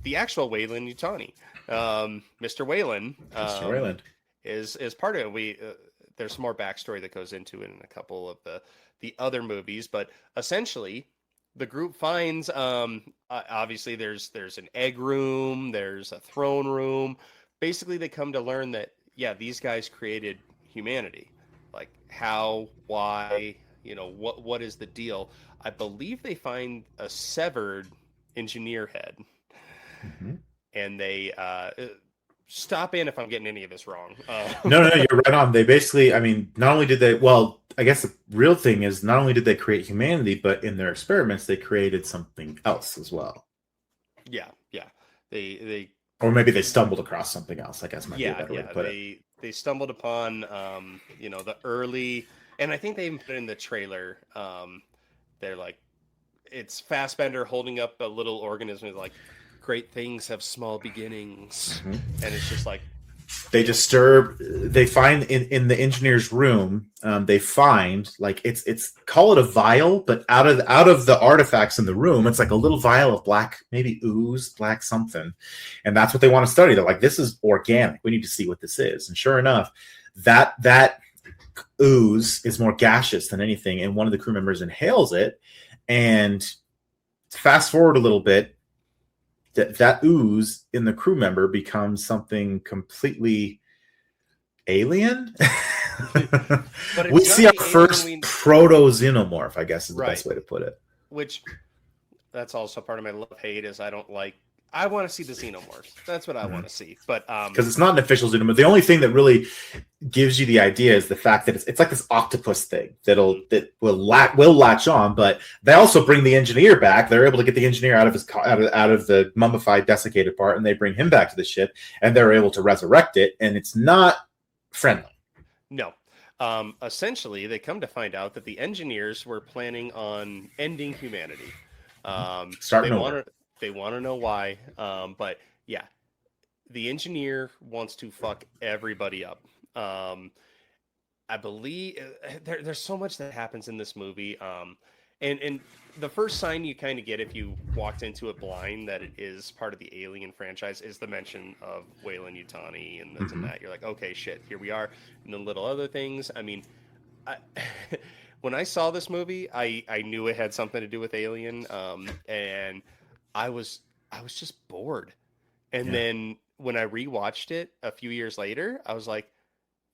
the actual Weyland-Yutani. Mr. Weyland. Mr. Weyland is part of it. There's some more backstory that goes into it in a couple of the other movies, but essentially the group finds obviously there's an egg room, there's a throne room. Basically they come to learn that these guys created humanity. Like how, why, what is the deal? I believe they find a severed engineer head. Mm-hmm. And they stop in if I'm getting any of this wrong. No, you're right on. They basically, not only did they, well, I guess the real thing is not only did they create humanity, but in their experiments, they created something else as well. Yeah. They or maybe they stumbled across something else, I guess might be a better way to put it. They stumbled upon, the early, and I think they even put it in the trailer. They're like, it's Fassbender holding up a little organism, like, great things have small beginnings. Mm-hmm. And it's just like they find in the engineer's room, they find like it's call it a vial, but out of the artifacts in the room, it's like a little vial of black, maybe ooze, black something. And that's what they want to study. They're like, this is organic. We need to see what this is. And sure enough, that ooze is more gaseous than anything. And one of the crew members inhales it. And fast forward a little bit, that ooze in the crew member becomes something completely alien. We see our first proto-xenomorph, I guess is the best way to put it. Which, that's also part of my love-hate, is I want to see the Xenomorphs. That's what I want to see. But because it's not an official Xenomorph. The only thing that really gives you the idea is the fact that it's like this octopus thing that will latch on. But they also bring the engineer back. They're able to get the engineer out of the mummified, desiccated part, and they bring him back to the ship, and they're able to resurrect it. And it's not friendly. No. Essentially, they come to find out that the engineers were planning on ending humanity. They want to know why, but yeah, the engineer wants to fuck everybody up. I believe there's so much that happens in this movie, and the first sign you kind of get if you walked into it blind that it is part of the Alien franchise is the mention of Weyland-Yutani and this and that. You're like, okay, shit, here we are, and then little other things. When I saw this movie, I knew it had something to do with Alien, and I was just bored. And then when I rewatched it a few years later, I was like,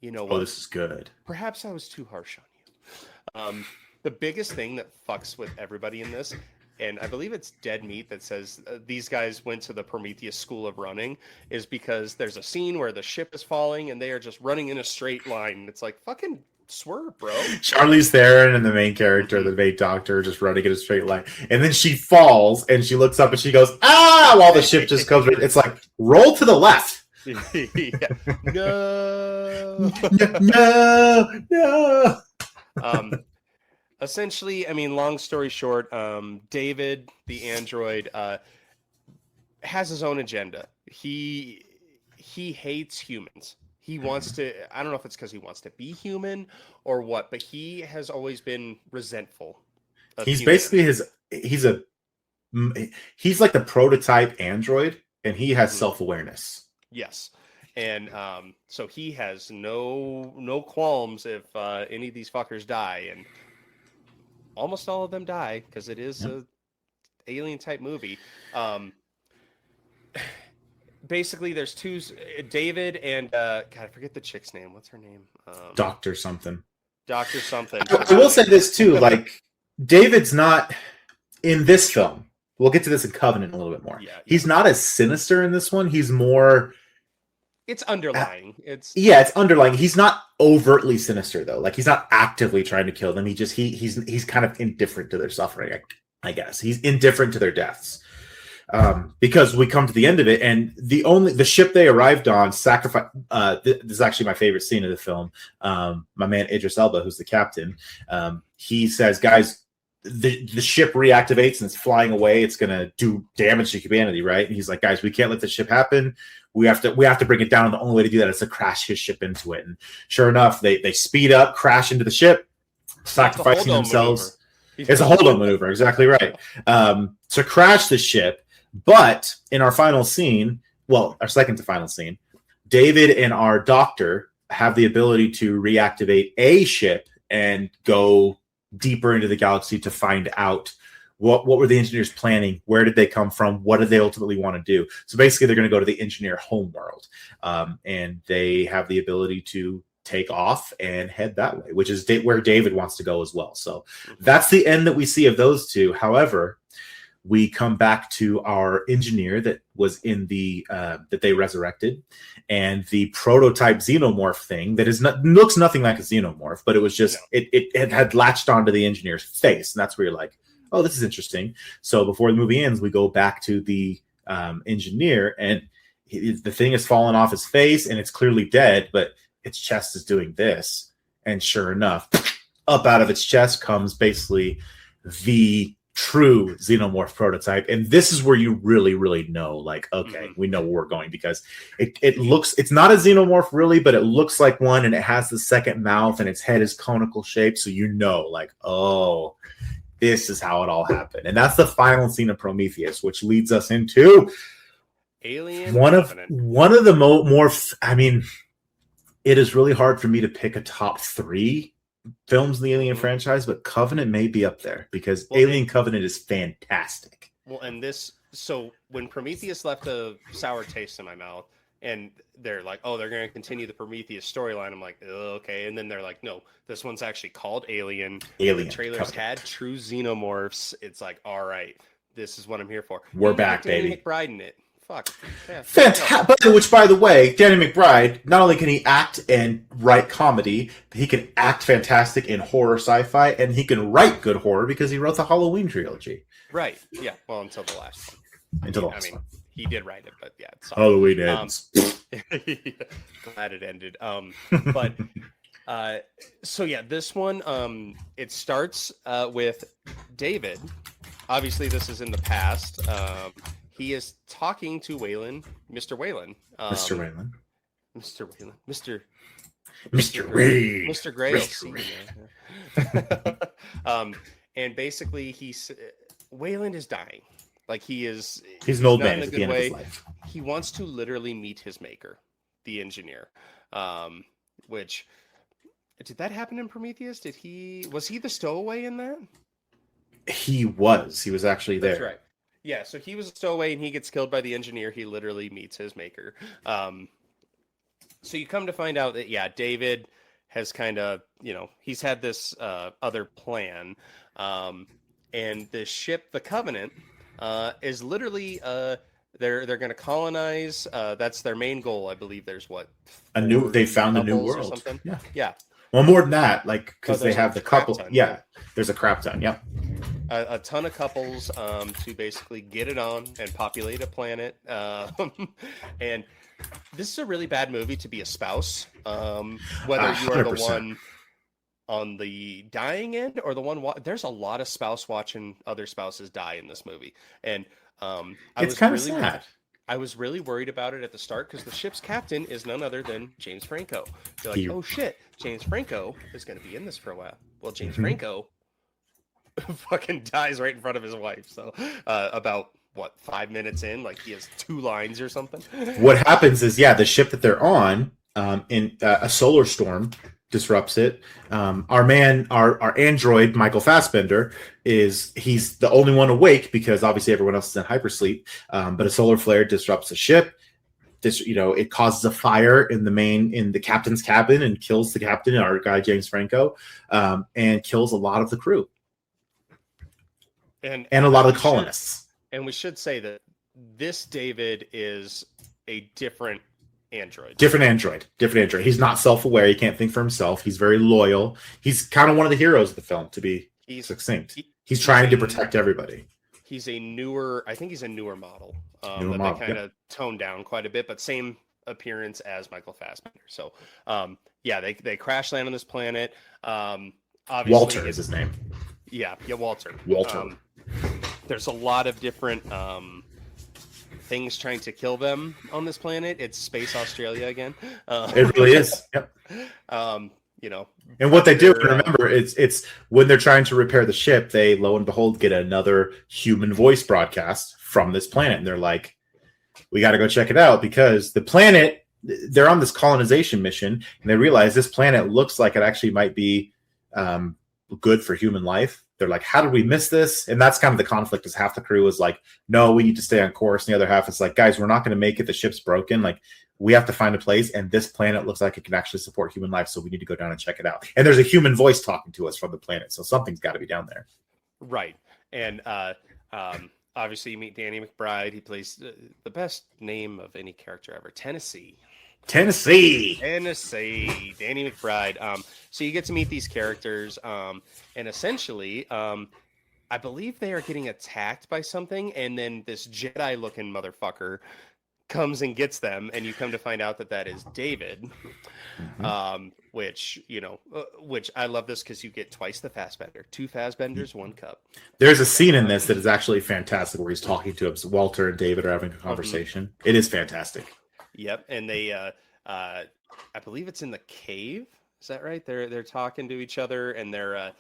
you know what? Oh, this is good. Perhaps I was too harsh on you. The biggest thing that fucks with everybody in this, and I believe it's Dead Meat that says these guys went to the Prometheus school of running, is because there's a scene where the ship is falling and they are just running in a straight line. It's like, fucking swerve, bro. Charlize Theron and the main character, the main doctor, just running in a straight line, and then she falls and she looks up and she goes, "Ah!" while the ship just comes. It's like, roll to the left. No. Essentially, long story short, David, the android, has his own agenda. He hates humans. He wants to, I don't know if it's because he wants to be human or what, but he has always been resentful. He's basically he's like the prototype android, and he has self-awareness. Yes. And so he has no qualms if any of these fuckers die, and almost all of them die because it is a alien type movie. Basically, there's two, David and God, I forget the chick's name. What's her name? Doctor something. Doctor something. I will say this too, like David's not in this film. We'll get to this in Covenant a little bit more. Yeah. He's not as sinister in this one. He's more. It's underlying. It's underlying. He's not overtly sinister though. Like he's not actively trying to kill them. He's kind of indifferent to their suffering. I guess he's indifferent to their deaths. Because we come to the end of it, and the ship they arrived on sacrificed. This is actually my favorite scene of the film. My man Idris Elba, who's the captain, he says, "Guys, the ship reactivates and it's flying away. It's gonna do damage to humanity, right?" And he's like, "Guys, we can't let this ship happen. We have to bring it down. And the only way to do that is to crash his ship into it." And sure enough, they speed up, crash into the ship, sacrificing themselves. It's a hold-on maneuver, exactly right. To crash the ship. But in our final scene, well, our second to final scene, David and our doctor have the ability to reactivate a ship and go deeper into the galaxy to find out what were the engineers planning, where did they come from, what did they ultimately want to do. So basically, they're going to go to the engineer homeworld, and they have the ability to take off and head that way, which is where David wants to go as well. So that's the end that we see of those two. However, we come back to our engineer that was in the that they resurrected, and the prototype xenomorph thing that looks nothing like a xenomorph, but it was just it had latched onto the engineer's face, and that's where you're like, oh, this is interesting. So before the movie ends, we go back to the engineer, and the thing has fallen off his face, and it's clearly dead, but its chest is doing this, and sure enough, up out of its chest comes basically the true xenomorph prototype. And this is where you really know, like, okay, we know where we're going, because it's not a xenomorph really, but it looks like one, and it has the second mouth, and its head is conical shaped, so you know, like, oh, this is how it all happened. And that's the final scene of Prometheus, which leads us into Alien one Covenant. of the more I mean, it is really hard for me to pick a top 3 films in the Alien franchise, but Covenant may be up there, because Alien Covenant is fantastic. Well, and so when Prometheus left a sour taste in my mouth, and they're like, oh, they're going to continue the Prometheus storyline, I'm like, oh, okay. And then they're like, no, this one's actually called Alien. The trailers Covenant had true xenomorphs. It's like, all right, this is what I'm here for. We're back, Danny baby. McBride in it. Fuck. Yeah. Fantastic. Which, by the way, Danny McBride, not only can he act and write comedy, but he can act fantastic in horror sci-fi, and he can write good horror because he wrote the Halloween trilogy. Right. Yeah. Well, until the last one. He did write it, but yeah. It's Halloween ends. Glad it ended. But so yeah, this one, it starts with David. Obviously, this is in the past. He is talking to Wayland, Mr. Wayland. Mr. Wayland. Mr. Wayland. Mr. Gray. Mr. Gray. And basically, Wayland is dying. Like he's an old not man in a at the good end way. of his life. He wants to literally meet his maker, the engineer. Which did that happen in Prometheus? Was he the stowaway in that? He was actually there. That's right. Yeah, so he was a stowaway, and he gets killed by the engineer. He literally meets his maker. So you come to find out that, yeah, David has kind of, he's had this other plan. And the ship, the Covenant, is literally, they're going to colonize. That's their main goal, I believe. There's they found a new or world. Something? Yeah. Well, more than that, like, because they have the couple. Ton, yeah, there's a crap ton. Yep. A ton of couples to basically get it on and populate a planet. And this is a really bad movie to be a spouse. Whether you are the 100%. one on the dying end or the one there's a lot of spouse watching other spouses die in this movie. And it's kind of sad. I was really worried about it at the start because the ship's captain is none other than James Franco. You're like, oh shit, James Franco is going to be in this for a while. Well, James Franco fucking dies right in front of his wife. So about what, 5 minutes in, like he has 2 lines or something. What happens is, the ship that they're on, in a solar storm disrupts it. Our android Michael Fassbender he's the only one awake because obviously everyone else is in hypersleep. But a solar flare disrupts the ship. It causes a fire in the captain's cabin and kills the captain, our guy James Franco, and kills a lot of the crew and a lot of the colonists. And we should say that this David is a different android. Different android. He's not self-aware. He can't think for himself. He's very loyal. He's kind of one of the heroes of the film, to be succinct. He's trying to protect everybody. He's a newer model. Newer that model, they kind of toned down quite a bit, but same appearance as Michael Fassbender. So, they crash land on this planet. Obviously, Walter is his name. Yeah, Walter. Walter. There's a lot of different things trying to kill them on this planet. It's Space Australia again. It really is. Yep. And what they do, remember, it's when they're trying to repair the ship, they lo and behold get another human voice broadcast from this planet, and they're like, we got to go check it out because the planet, they're on this colonization mission, and they realize this planet looks like it actually might be good for human life. They're like, how did we miss this? And that's kind of the conflict, is half the crew is like, no, we need to stay on course. And the other half is like, guys, we're not going to make it. The ship's broken. Like, we have to find a place. And this planet looks like it can actually support human life. So we need to go down and check it out. And there's a human voice talking to us from the planet. So something's got to be down there. Right. And obviously you meet Danny McBride. He plays the best name of any character ever, Tennessee. Danny McBride. So you get to meet these characters, and essentially, I believe they are getting attacked by something, and then this Jedi-looking motherfucker comes and gets them, and you come to find out that is David. Which I love this because you get twice the Fassbender, 2 Fassbenders, 1 cup. There's a scene in this that is actually fantastic where he's talking to him. So Walter and David are having a conversation. It is fantastic. Yep, and they, I believe it's in the cave. Is that right? They're talking to each other, and they're,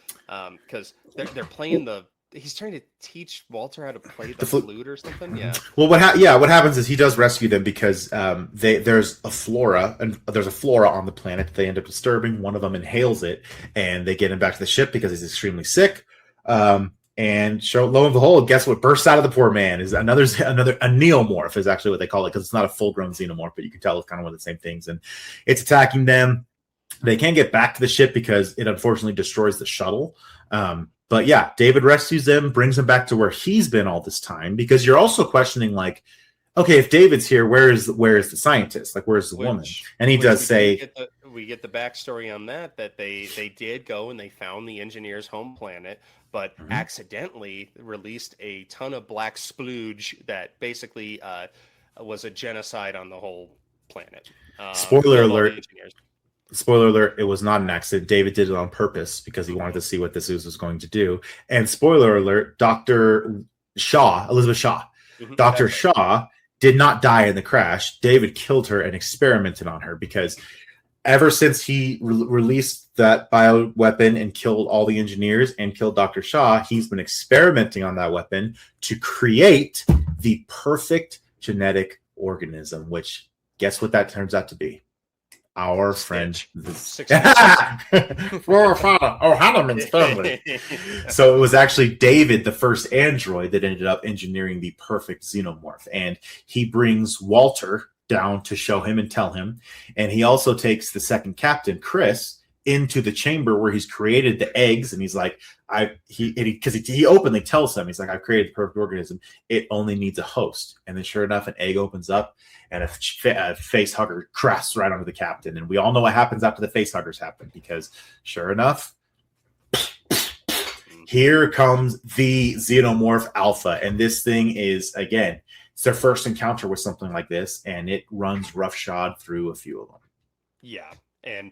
because they're playing the. He's trying to teach Walter how to play the flute or something. Yeah. Well, what happens is he does rescue them because there's a flora on the planet that they end up disturbing. One of them inhales it, and they get him back to the ship because he's extremely sick. And lo and behold, guess what bursts out of the poor man is another a Xenomorph is actually what they call it, because it's not a full-grown Xenomorph, but you can tell it's kind of one of the same things. And it's attacking them. They can't get back to the ship because it unfortunately destroys the shuttle. But yeah, David rescues them, brings them back to where he's been all this time, because you're also questioning, like, okay, if David's here, where is the scientist? Like, where's the woman? And he does say, we get the backstory on that they did go and they found the engineer's home planet, but accidentally released a ton of black splooge that basically was a genocide on the whole planet. Spoiler alert, it was not an accident. David did it on purpose because he wanted to see what this was going to do. And spoiler alert, Elizabeth Shaw, Dr. Shaw did not die in the crash. David killed her and experimented on her, because ever since he released that bioweapon and killed all the engineers and killed Dr. Shaw, he's been experimenting on that weapon to create the perfect genetic organism, which guess what that turns out to be? Our friend. Hanneman's family. So it was actually David, the first android, that ended up engineering the perfect Xenomorph. And he brings Walter down to show him and tell him. And he also takes the second captain, Chris, into the chamber where he's created the eggs. And he's like, he openly tells them, he's like, I've created the perfect organism. It only needs a host. And then sure enough, an egg opens up and a face hugger crashes right onto the captain. And we all know what happens after the face huggers happen, because sure enough, here comes the Xenomorph Alpha. And this thing is, again, it's their first encounter with something like this, and it runs roughshod through a few of them. Yeah. And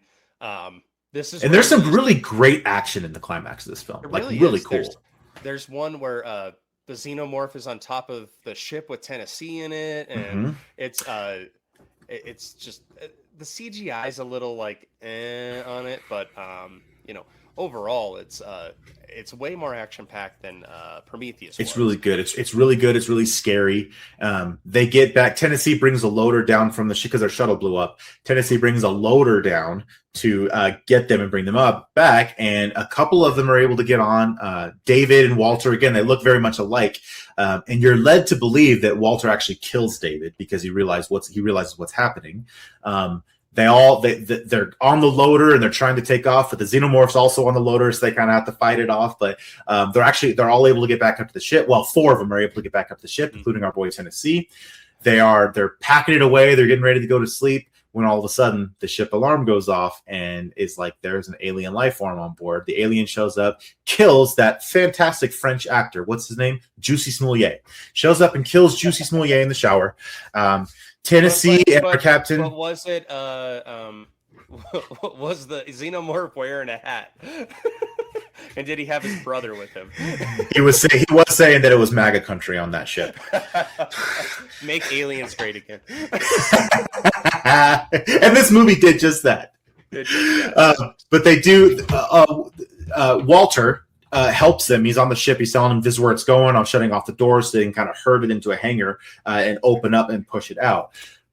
there's some really great action in the climax of this film. Really cool. There's one where the Xenomorph is on top of the ship with Tennessee in it, and it's just the CGI is a little like on it, but overall, it's way more action packed than Prometheus. It's really good. It's really good. It's really scary. They get back. Tennessee brings a loader down from the ship because their shuttle blew up. Tennessee brings a loader down to get them and bring them back, and a couple of them are able to get on. David and Walter, again, they look very much alike, and you're led to believe that Walter actually kills David because he realizes what's happening. They're on the loader and they're trying to take off, but the Xenomorph's also on the loader, so they kind of have to fight it off. But they're all able to get back up to the ship. Well, 4 of them are able to get back up to the ship, including our boy Tennessee. They're packing it away. They're getting ready to go to sleep when all of a sudden the ship alarm goes off and it's like there's an alien life form on board. The alien shows up, kills that fantastic French actor. What's his name? Juicy Smollett. Shows up and kills Juicy Smollett in the shower. Tennessee and our captain. But was it? Was the Xenomorph wearing a hat? And did he have his brother with him? He was saying that it was MAGA country on that ship. Make aliens great again. And this movie did just that. But they do. Walter helps them. He's on the ship. He's telling them this is where it's going. I'm shutting off the doors so they can kind of herd it into a hangar and open up and push it out.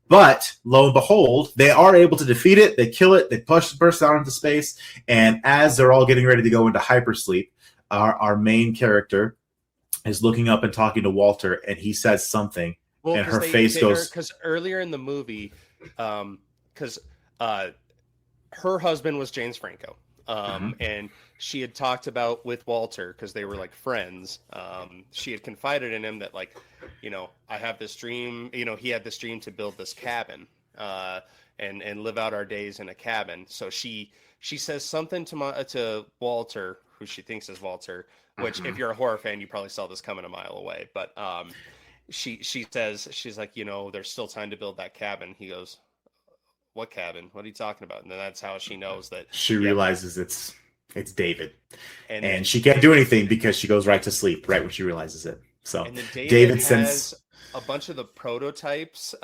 But lo and behold, they are able to defeat it. They kill it. They burst out into space. And as they're all getting ready to go into hypersleep, our main character is looking up and talking to Walter, and he says something, and her face goes. Because earlier in the movie, because her husband was James Franco. And she had talked about with Walter, because they were like friends, she had confided in him that, like, I have this dream, he had this dream to build this cabin and live out our days in a cabin. So she says something to Walter, who she thinks is Walter, which if you're a horror fan, you probably saw this coming a mile away. But she says, she's like, there's still time to build that cabin. He goes, what cabin? What are you talking about? And then that's how she knows that she realizes it's David, and she can't do anything because she goes right to sleep right when she realizes it. So and then David sends a bunch of the prototypes,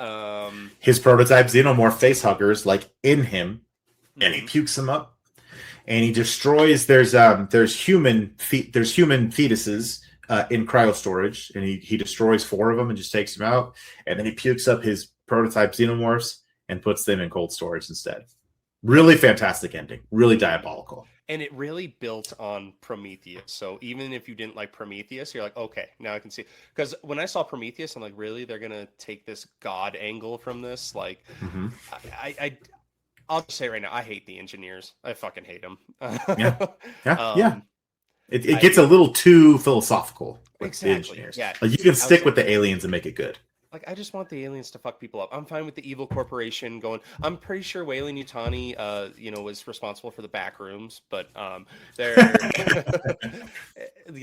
his prototype Xenomorph facehuggers, like in him, and he pukes them up, and he destroys. There's human fetuses in cryo storage, and he destroys 4 of them and just takes them out, and then he pukes up his prototype Xenomorphs and puts them in cold storage instead. Really fantastic ending. Really diabolical. And it really built on Prometheus. So even if you didn't like Prometheus, you're like, okay, now I can see. Because when I saw Prometheus, I'm like, really? They're going to take this God angle from this? Like, I'll just say right now, I hate the engineers. I fucking hate them. Yeah. It gets a little too philosophical with the engineers. Yeah. Like, you can stick with the aliens and make it good. Like, I just want the aliens to fuck people up. I'm fine with the evil corporation going. I'm pretty sure Weyland-Yutani, was responsible for the back rooms, but they're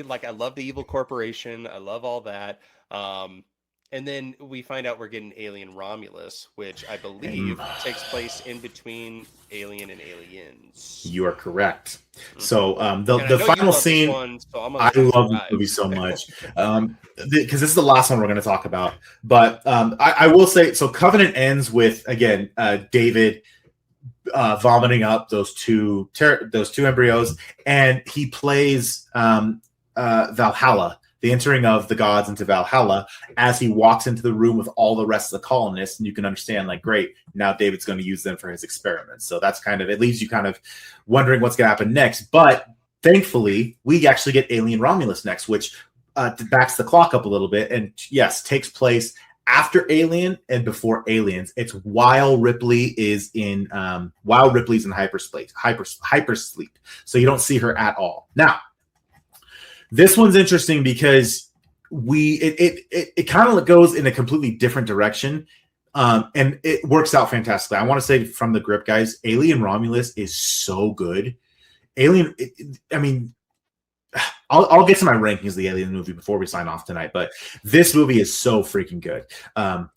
like, I love the evil corporation. I love all that. And then we find out we're getting Alien Romulus, which I believe takes place in between Alien and Aliens. You are correct. So the final scene, I love this movie so much because this is the last one we're going to talk about. But I will say, so Covenant ends with, again, David vomiting up those two embryos, and he plays Valhalla, the entering of the gods into Valhalla, as he walks into the room with all the rest of the colonists. And you can understand, like, great, now David's going to use them for his experiments. So that's it leaves you kind of wondering what's going to happen next. But thankfully, we actually get Alien Romulus next, which backs the clock up a little bit. And yes, takes place after Alien and before Aliens. It's while Ripley is in Ripley's in hypersleep. So you don't see her at all. Now, this one's interesting because it kind of goes in a completely different direction, and it works out fantastically. I want to say from the grip, guys, Alien Romulus is so good. I'll get to my rankings of the Alien movie before we sign off tonight, but this movie is so freaking good.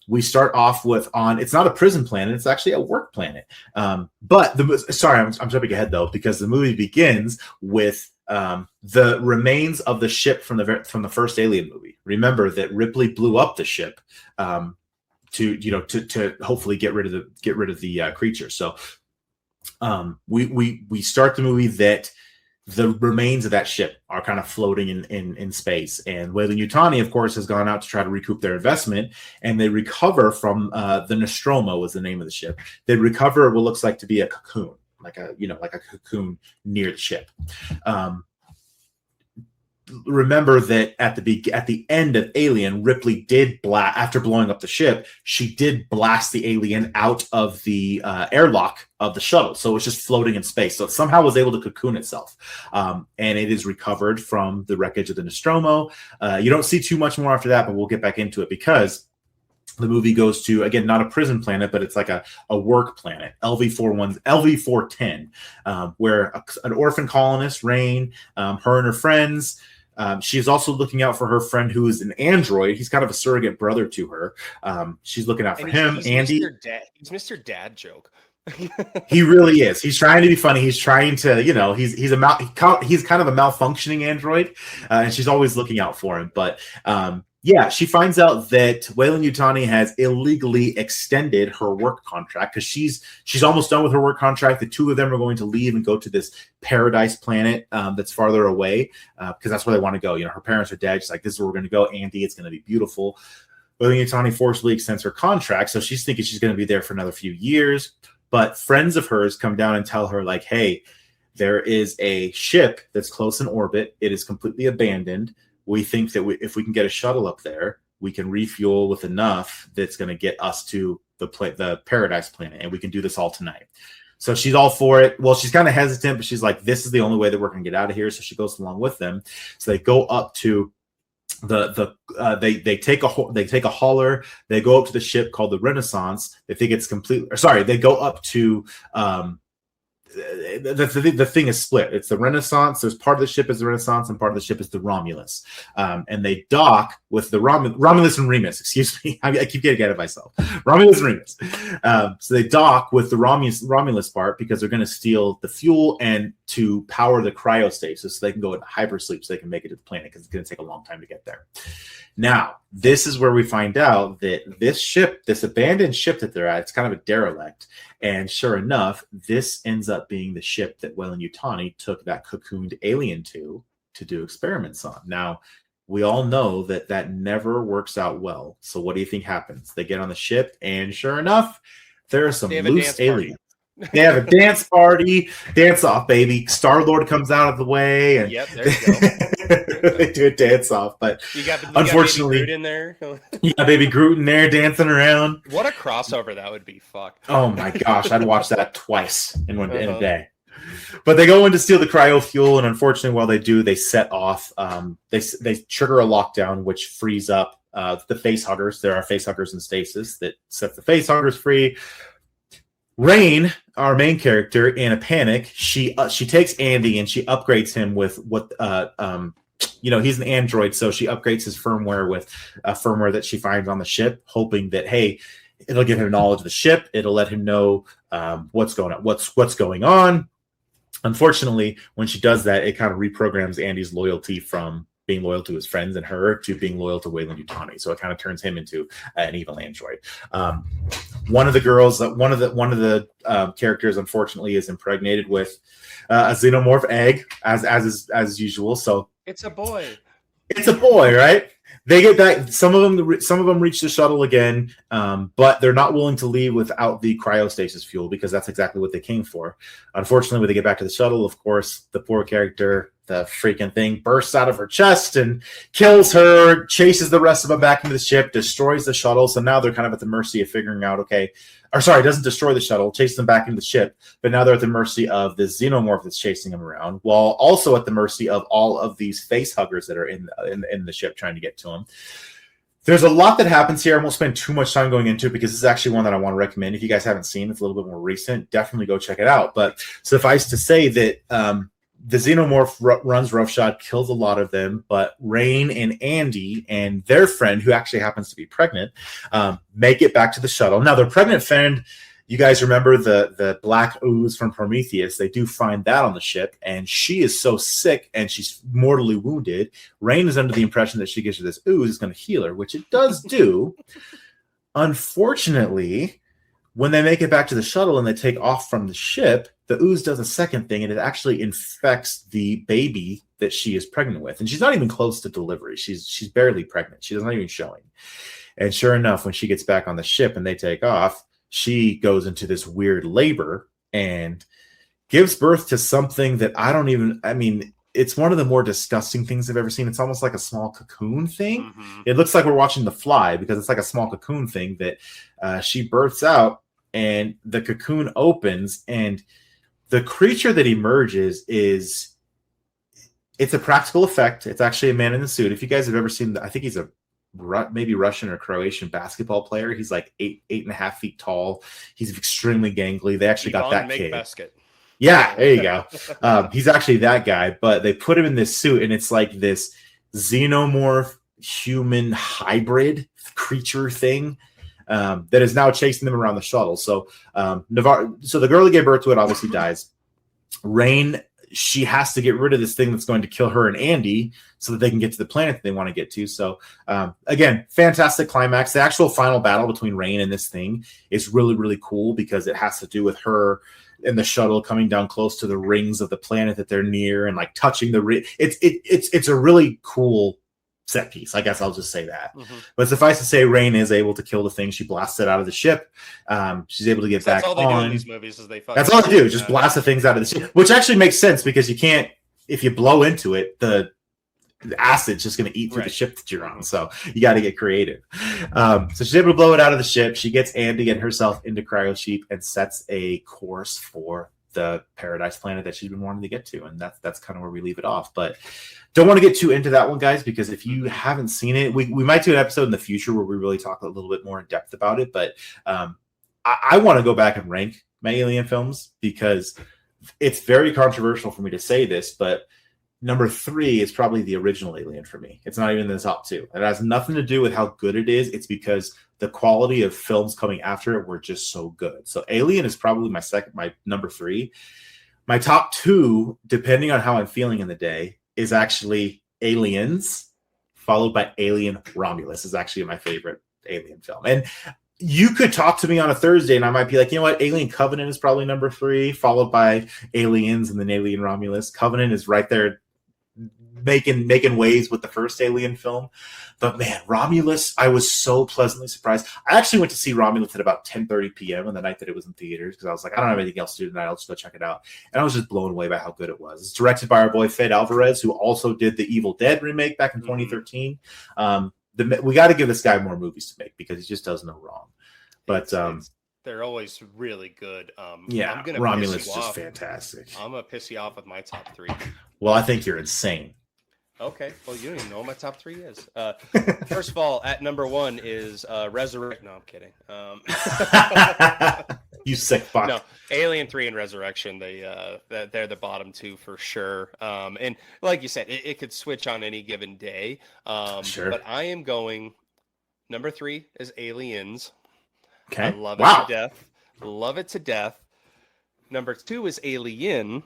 We start off with it's not a prison planet; it's actually a work planet. I'm jumping ahead though, because the movie begins with the remains of the ship from the first Alien movie. Remember that Ripley blew up the ship to hopefully get rid of the creature. So we start the movie that the remains of that ship are kind of floating in space. And Weyland-Yutani, of course, has gone out to try to recoup their investment, and they recover from the Nostromo is the name of the ship. They recover what looks like to be a cocoon, like a cocoon near the ship. Remember that at the end of Alien, Ripley did blast, after blowing up the ship, she did blast the alien out of the airlock of the shuttle. So it was just floating in space. So it somehow was able to cocoon itself. And it is recovered from the wreckage of the Nostromo. You don't see too much more after that, but we'll get back into it because the movie goes to, again, not a prison planet, but it's like a work planet, LV-410, where an orphan colonist, Rain, her and her friends, she's also looking out for her friend who is an android. He's kind of a surrogate brother to her. She's looking out for him, he's Andy. He's Mr. Dad joke. He really is. He's trying to be funny. He's trying to, he's kind of a malfunctioning android, and she's always looking out for him. But yeah, she finds out that Weyland-Yutani has illegally extended her work contract because she's almost done with her work contract. The two of them are going to leave and go to this paradise planet that's farther away because that's where they want to go. Her parents are dead. She's like, this is where we're going to go. Andy, it's going to be beautiful. Weyland-Yutani forcibly extends her contract, so she's thinking she's going to be there for another few years. But friends of hers come down and tell her, like, hey, there is a ship that's close in orbit. It is completely abandoned. We think that if we can get a shuttle up there, we can refuel with enough that's going to get us to the paradise planet, and we can do this all tonight. So she's all for it. Well, she's kind of hesitant, but she's like, this is the only way that we're going to get out of here. So she goes along with them. So they go up to they take a hauler. They go up to the ship called the Renaissance. They think it's they go up to the thing is split. It's the Renaissance. There's part of the ship is the Renaissance, and part of the ship is the Romulus. And they dock with the Romulus and Remus. Excuse me, I keep getting ahead of myself. Romulus and Remus. So they dock with the Romulus part because they're going to steal the fuel and to power the cryostasis so they can go into hypersleep so they can make it to the planet because it's going to take a long time to get there. Now, this is where we find out that this ship, this abandoned ship that they're at, it's kind of a derelict. And sure enough, this ends up being the ship that Weyland-Yutani took that cocooned alien to do experiments on. Now, we all know that never works out well. So what do you think happens? They get on the ship, and sure enough, there are some loose aliens. They have a dance party, dance off, baby. Star-Lord comes out of the way, and yep, there you go. They do a dance off. But you got unfortunately, Baby Groot in there. Yeah, baby Groot in there dancing around. What a crossover that would be! Fuck. Oh my gosh, I'd watch that twice in a day. But they go in to steal the cryo fuel, and unfortunately, while they do, they set off. They trigger a lockdown, which frees up the facehuggers. There are facehuggers in stasis that set the facehuggers free. Rain, our main character, in a panic, she takes Andy and she upgrades him with what he's an android, so she upgrades his firmware with a firmware that she finds on the ship, hoping that, hey, it'll give him knowledge of the ship, it'll let him know what's going on. Unfortunately, when she does that, it kind of reprograms Andy's loyalty from being loyal to his friends and her to being loyal to Weyland-Yutani. So it kind of turns him into an evil android. One of the characters, unfortunately, is impregnated with a xenomorph egg, as usual. So it's a boy. It's a boy, right? They get back. Some of them reach the shuttle again, but they're not willing to leave without the cryostasis fuel because that's exactly what they came for. Unfortunately, when they get back to the shuttle, of course, the poor character, the freaking thing, bursts out of her chest and kills her, chases the rest of them back into the ship, destroys the shuttle. So now they're kind of at the mercy of figuring out, doesn't destroy the shuttle, chases them back into the ship, but now they're at the mercy of this xenomorph that's chasing them around, while also at the mercy of all of these facehuggers that are in the ship trying to get to them. There's a lot that happens here. I won't spend too much time going into it because this is actually one that I want to recommend. If you guys haven't seen, it's a little bit more recent. Definitely go check it out. But suffice to say that the xenomorph runs roughshod, kills a lot of them, but Rain and Andy and their friend, who actually happens to be pregnant, make it back to the shuttle. Now, their pregnant friend, you guys remember the black ooze from Prometheus. They do find that on the ship, and she is so sick and she's mortally wounded. Rain is under the impression that she gives her this ooze is going to heal her, which it does do. Unfortunately, when they make it back to the shuttle and they take off from the ship, the ooze does a second thing, and it actually infects the baby that she is pregnant with. And she's not even close to delivery. She's barely pregnant. She's not even showing. And sure enough, when she gets back on the ship and they take off, she goes into this weird labor and gives birth to something that it's one of the more disgusting things I've ever seen. It's almost like a small cocoon thing. Mm-hmm. It looks like we're watching The Fly because it's like a small cocoon thing that she births out, and the cocoon opens, and the creature that emerges it's a practical effect. It's actually a man in the suit. If you guys have ever seen, I think he's a maybe Russian or Croatian basketball player. He's like 8.5 feet tall. He's extremely gangly. They actually got that kid. Basket. Yeah, there you go. He's actually that guy, but they put him in this suit, and it's like this xenomorph human hybrid creature thing that is now chasing them around the shuttle. So so the girl that gave birth to it obviously dies. Rain, she has to get rid of this thing that's going to kill her and Andy so that they can get to the planet that they want to get to. So again, fantastic climax. The actual final battle between Rain and this thing is really, really cool because it has to do with her and the shuttle coming down close to the rings of the planet that they're near and like touching the ring. It's a really cool set piece. I guess I'll just say that. Mm-hmm. But suffice to say, Rain is able to kill the thing. She blasts it out of the ship. She's able to get back on. That's all they do in these movies is that's all they do. Just blast the things out of the ship, which actually makes sense because you can't, if you blow into it, the acid's just going to eat through the ship that you're on. So you got to get creative. So she's able to blow it out of the ship. She gets Andy and herself into cryo-sheep and sets a course for the paradise planet that she's been wanting to get to. And that's kind of where we leave it off. But don't want to get too into that one, guys, because if you haven't seen it, we might do an episode in the future where we really talk a little bit more in depth about it. But I want to go back and rank my Alien films because it's very controversial for me to say this, but number 3 is probably the original Alien for me. It's not even in the top 2. It has nothing to do with how good it is. It's because the quality of films coming after it were just so good. So Alien is probably my number 3. My top 2, depending on how I'm feeling in the day, is actually Aliens, followed by Alien Romulus is actually my favorite Alien film. And you could talk to me on a Thursday and I might be like, you know what? Alien Covenant is probably number 3, followed by Aliens and then Alien Romulus. Covenant is right there making waves with the first Alien film. But man, Romulus, I was so pleasantly surprised. I actually went to see Romulus at about 10:30 p.m. on the night that it was in theaters because I was like, I don't have anything else to do tonight. I'll just go check it out. And I was just blown away by how good it was. It's directed by our boy Fede Alvarez, who also did the Evil Dead remake back in 2013. We got to give this guy more movies to make because he just does no wrong. But they're always really good. Yeah, Romulus is just fantastic. I'm going to piss you off with my top 3. Well, I think you're insane. Okay. Well, you don't even know what my top 3 is. First of all, at number 1 is Resurrect. No, I'm kidding. You sick fuck. No, Alien 3 and Resurrection. They're the bottom 2 for sure. And like you said, it could switch on any given day. Sure. But I am going. Number 3 is Aliens. Okay. I love it to death. Love it to death. Number 2 is Alien.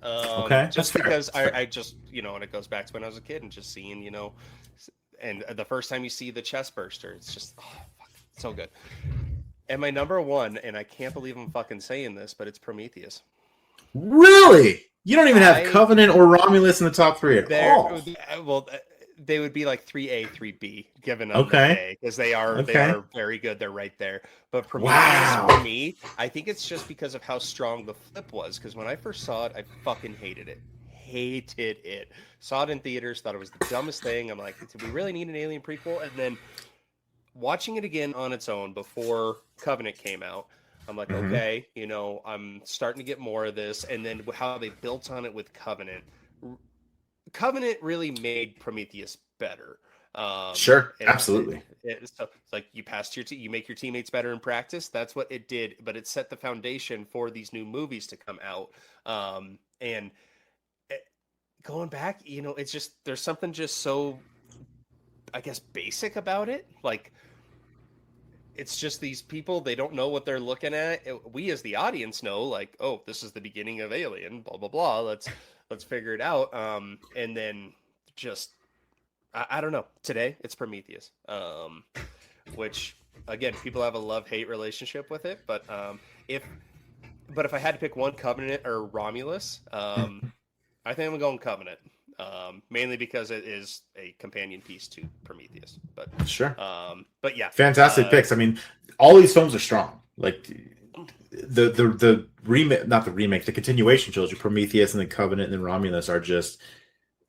Okay. Just because I just, and it goes back to when I was a kid and just seeing, and the first time you see the chestburster, it's just, so good. And my number 1, and I can't believe I'm fucking saying this, but it's Prometheus. Really? You don't even have Covenant or Romulus in the top 3 at all? Well, they would be like 3A, 3B, given them A, because they are very good. They're right there. But Prometheus, for me, I think it's just because of how strong the flip was. Because when I first saw it, I fucking hated it. Hated it. Saw it in theaters, thought it was the dumbest thing. I'm like, do we really need an Alien prequel? And then watching it again on its own before Covenant came out, I'm like, okay, I'm starting to get more of this. And then how they built on it with Covenant. Covenant really made Prometheus better. Sure, absolutely. It's like you make your teammates better in practice. That's what it did, but it set the foundation for these new movies to come out. And going back, it's just there's something just so, I guess, basic about it. Like, it's just these people, they don't know what they're looking at. We as the audience know, like, oh, this is the beginning of Alien, blah blah blah. Let's figure it out. And then just, I don't know. Today, it's Prometheus. Which, again, people have a love-hate relationship with it. But if But if I had to pick one, Covenant or Romulus, I think I'm going Covenant. Mainly because it is a companion piece to Prometheus. But Sure. But yeah, Fantastic picks. I mean, all these films are strong. Like the remake, not the remake, the continuation trilogy, Prometheus and then Covenant and then Romulus are just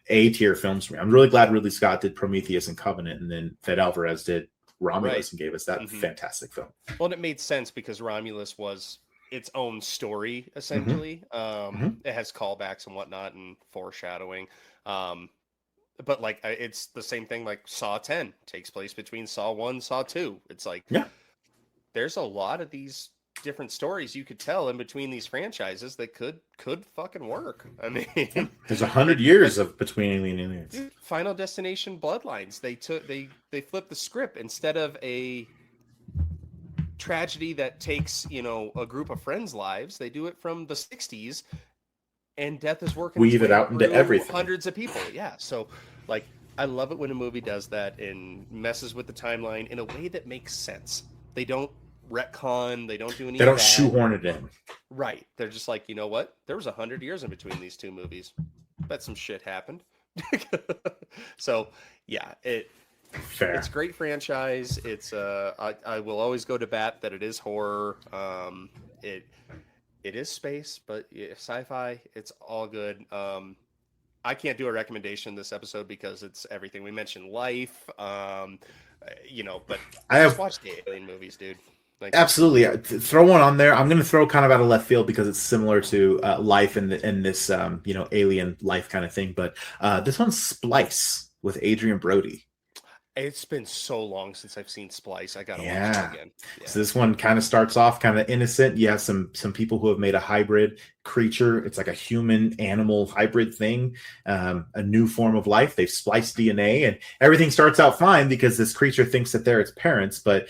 A-tier films for me. I'm really glad Ridley Scott did Prometheus and Covenant, and then Fede Alvarez did Romulus and gave us that fantastic film. Well, and it made sense because Romulus was its own story, essentially. It has callbacks and whatnot and foreshadowing. But like, it's the same thing like Saw 10 takes place between Saw 1, Saw 2. It's like, there's a lot of these different stories you could tell in between these franchises that could fucking work. I mean, there's 100 years of between Alien and Aliens. Dude, Final Destination Bloodlines. They flipped the script. Instead of a tragedy that takes, you know, a group of friends' lives, they do it from the 60s, and death is working. Weave it out into everything. Hundreds of people. Yeah. So, like, I love it when a movie does that and messes with the timeline in a way that makes sense. They don't retcon. They don't do any. They don't of that. shoehorn it in. Right. They're just like, you know what? There was 100 years in between these two movies. Bet some shit happened. So, yeah, Fair. It's a great franchise. It's I will always go to bat that it is horror. It is space, but sci-fi. It's all good. I can't do a recommendation this episode because it's everything. We mentioned Life, you know, but I have just watch the Alien movies, dude. Like, absolutely throw one on there. I'm going to throw kind of out of left field because it's similar to Life in this you know, Alien Life kind of thing. But this one's Splice with Adrian Brody. It's been so long since I've seen Splice. I gotta watch it again. Yeah. So this one kind of starts off kind of innocent. You have some people who have made a hybrid creature. It's like a human animal hybrid thing, a new form of life. They've spliced DNA, and everything starts out fine because this creature thinks that they're its parents. But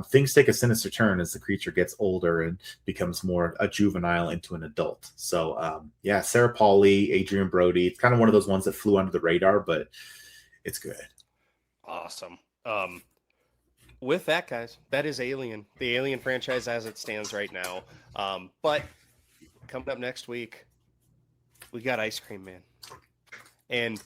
things take a sinister turn as the creature gets older and becomes more a juvenile into an adult. So yeah, Sarah Pauli, Adrian Brody. It's kind of one of those ones that flew under the radar, but it's good. Awesome. With that, guys, that is Alien, the Alien franchise as it stands right now. But coming up next week, we got Ice Cream Man. And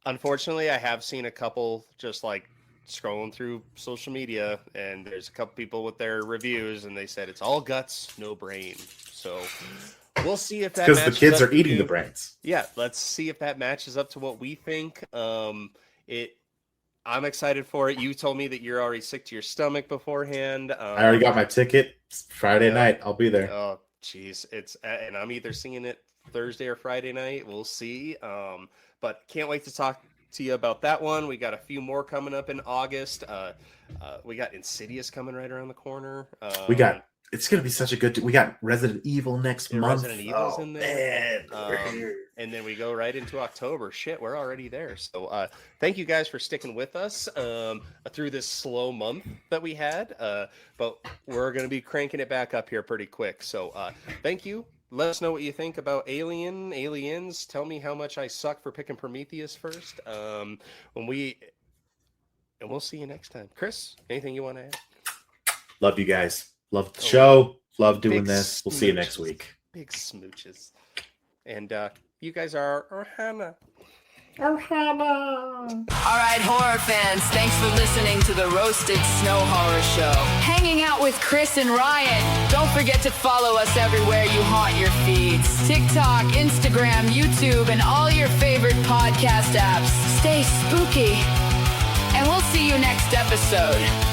unfortunately, I have seen a couple just like scrolling through social media, and there's a couple people with their reviews, and they said it's all guts, no brain. So we'll see if that because the kids are eating the brains. Yeah, let's see if that matches up to what we think. I'm excited for it. You told me that you're already sick to your stomach beforehand. I already got my ticket. It's Friday night. I'll be there. Oh, jeez. And I'm either seeing it Thursday or Friday night. We'll see. But can't wait to talk to you about that one. We got a few more coming up in August. We got Insidious coming right around the corner. It's going to be such a good... We got Resident Evil next month. Resident Evil's in there. And then we go right into October. Shit, we're already there. So thank you guys for sticking with us through this slow month that we had. But we're going to be cranking it back up here pretty quick. So thank you. Let us know what you think about Aliens. Tell me how much I suck for picking Prometheus first. And we'll see you next time. Chris, anything you want to add? Love you guys. Love the show. Love doing this. We'll see you next week. Big smooches. And you guys are Ohana. All right, horror fans, thanks for listening to the Roasted Snow Horror Show. Hanging out with Chris and Ryan. Don't forget to follow us everywhere you haunt your feeds. TikTok, Instagram, YouTube, and all your favorite podcast apps. Stay spooky. And we'll see you next episode.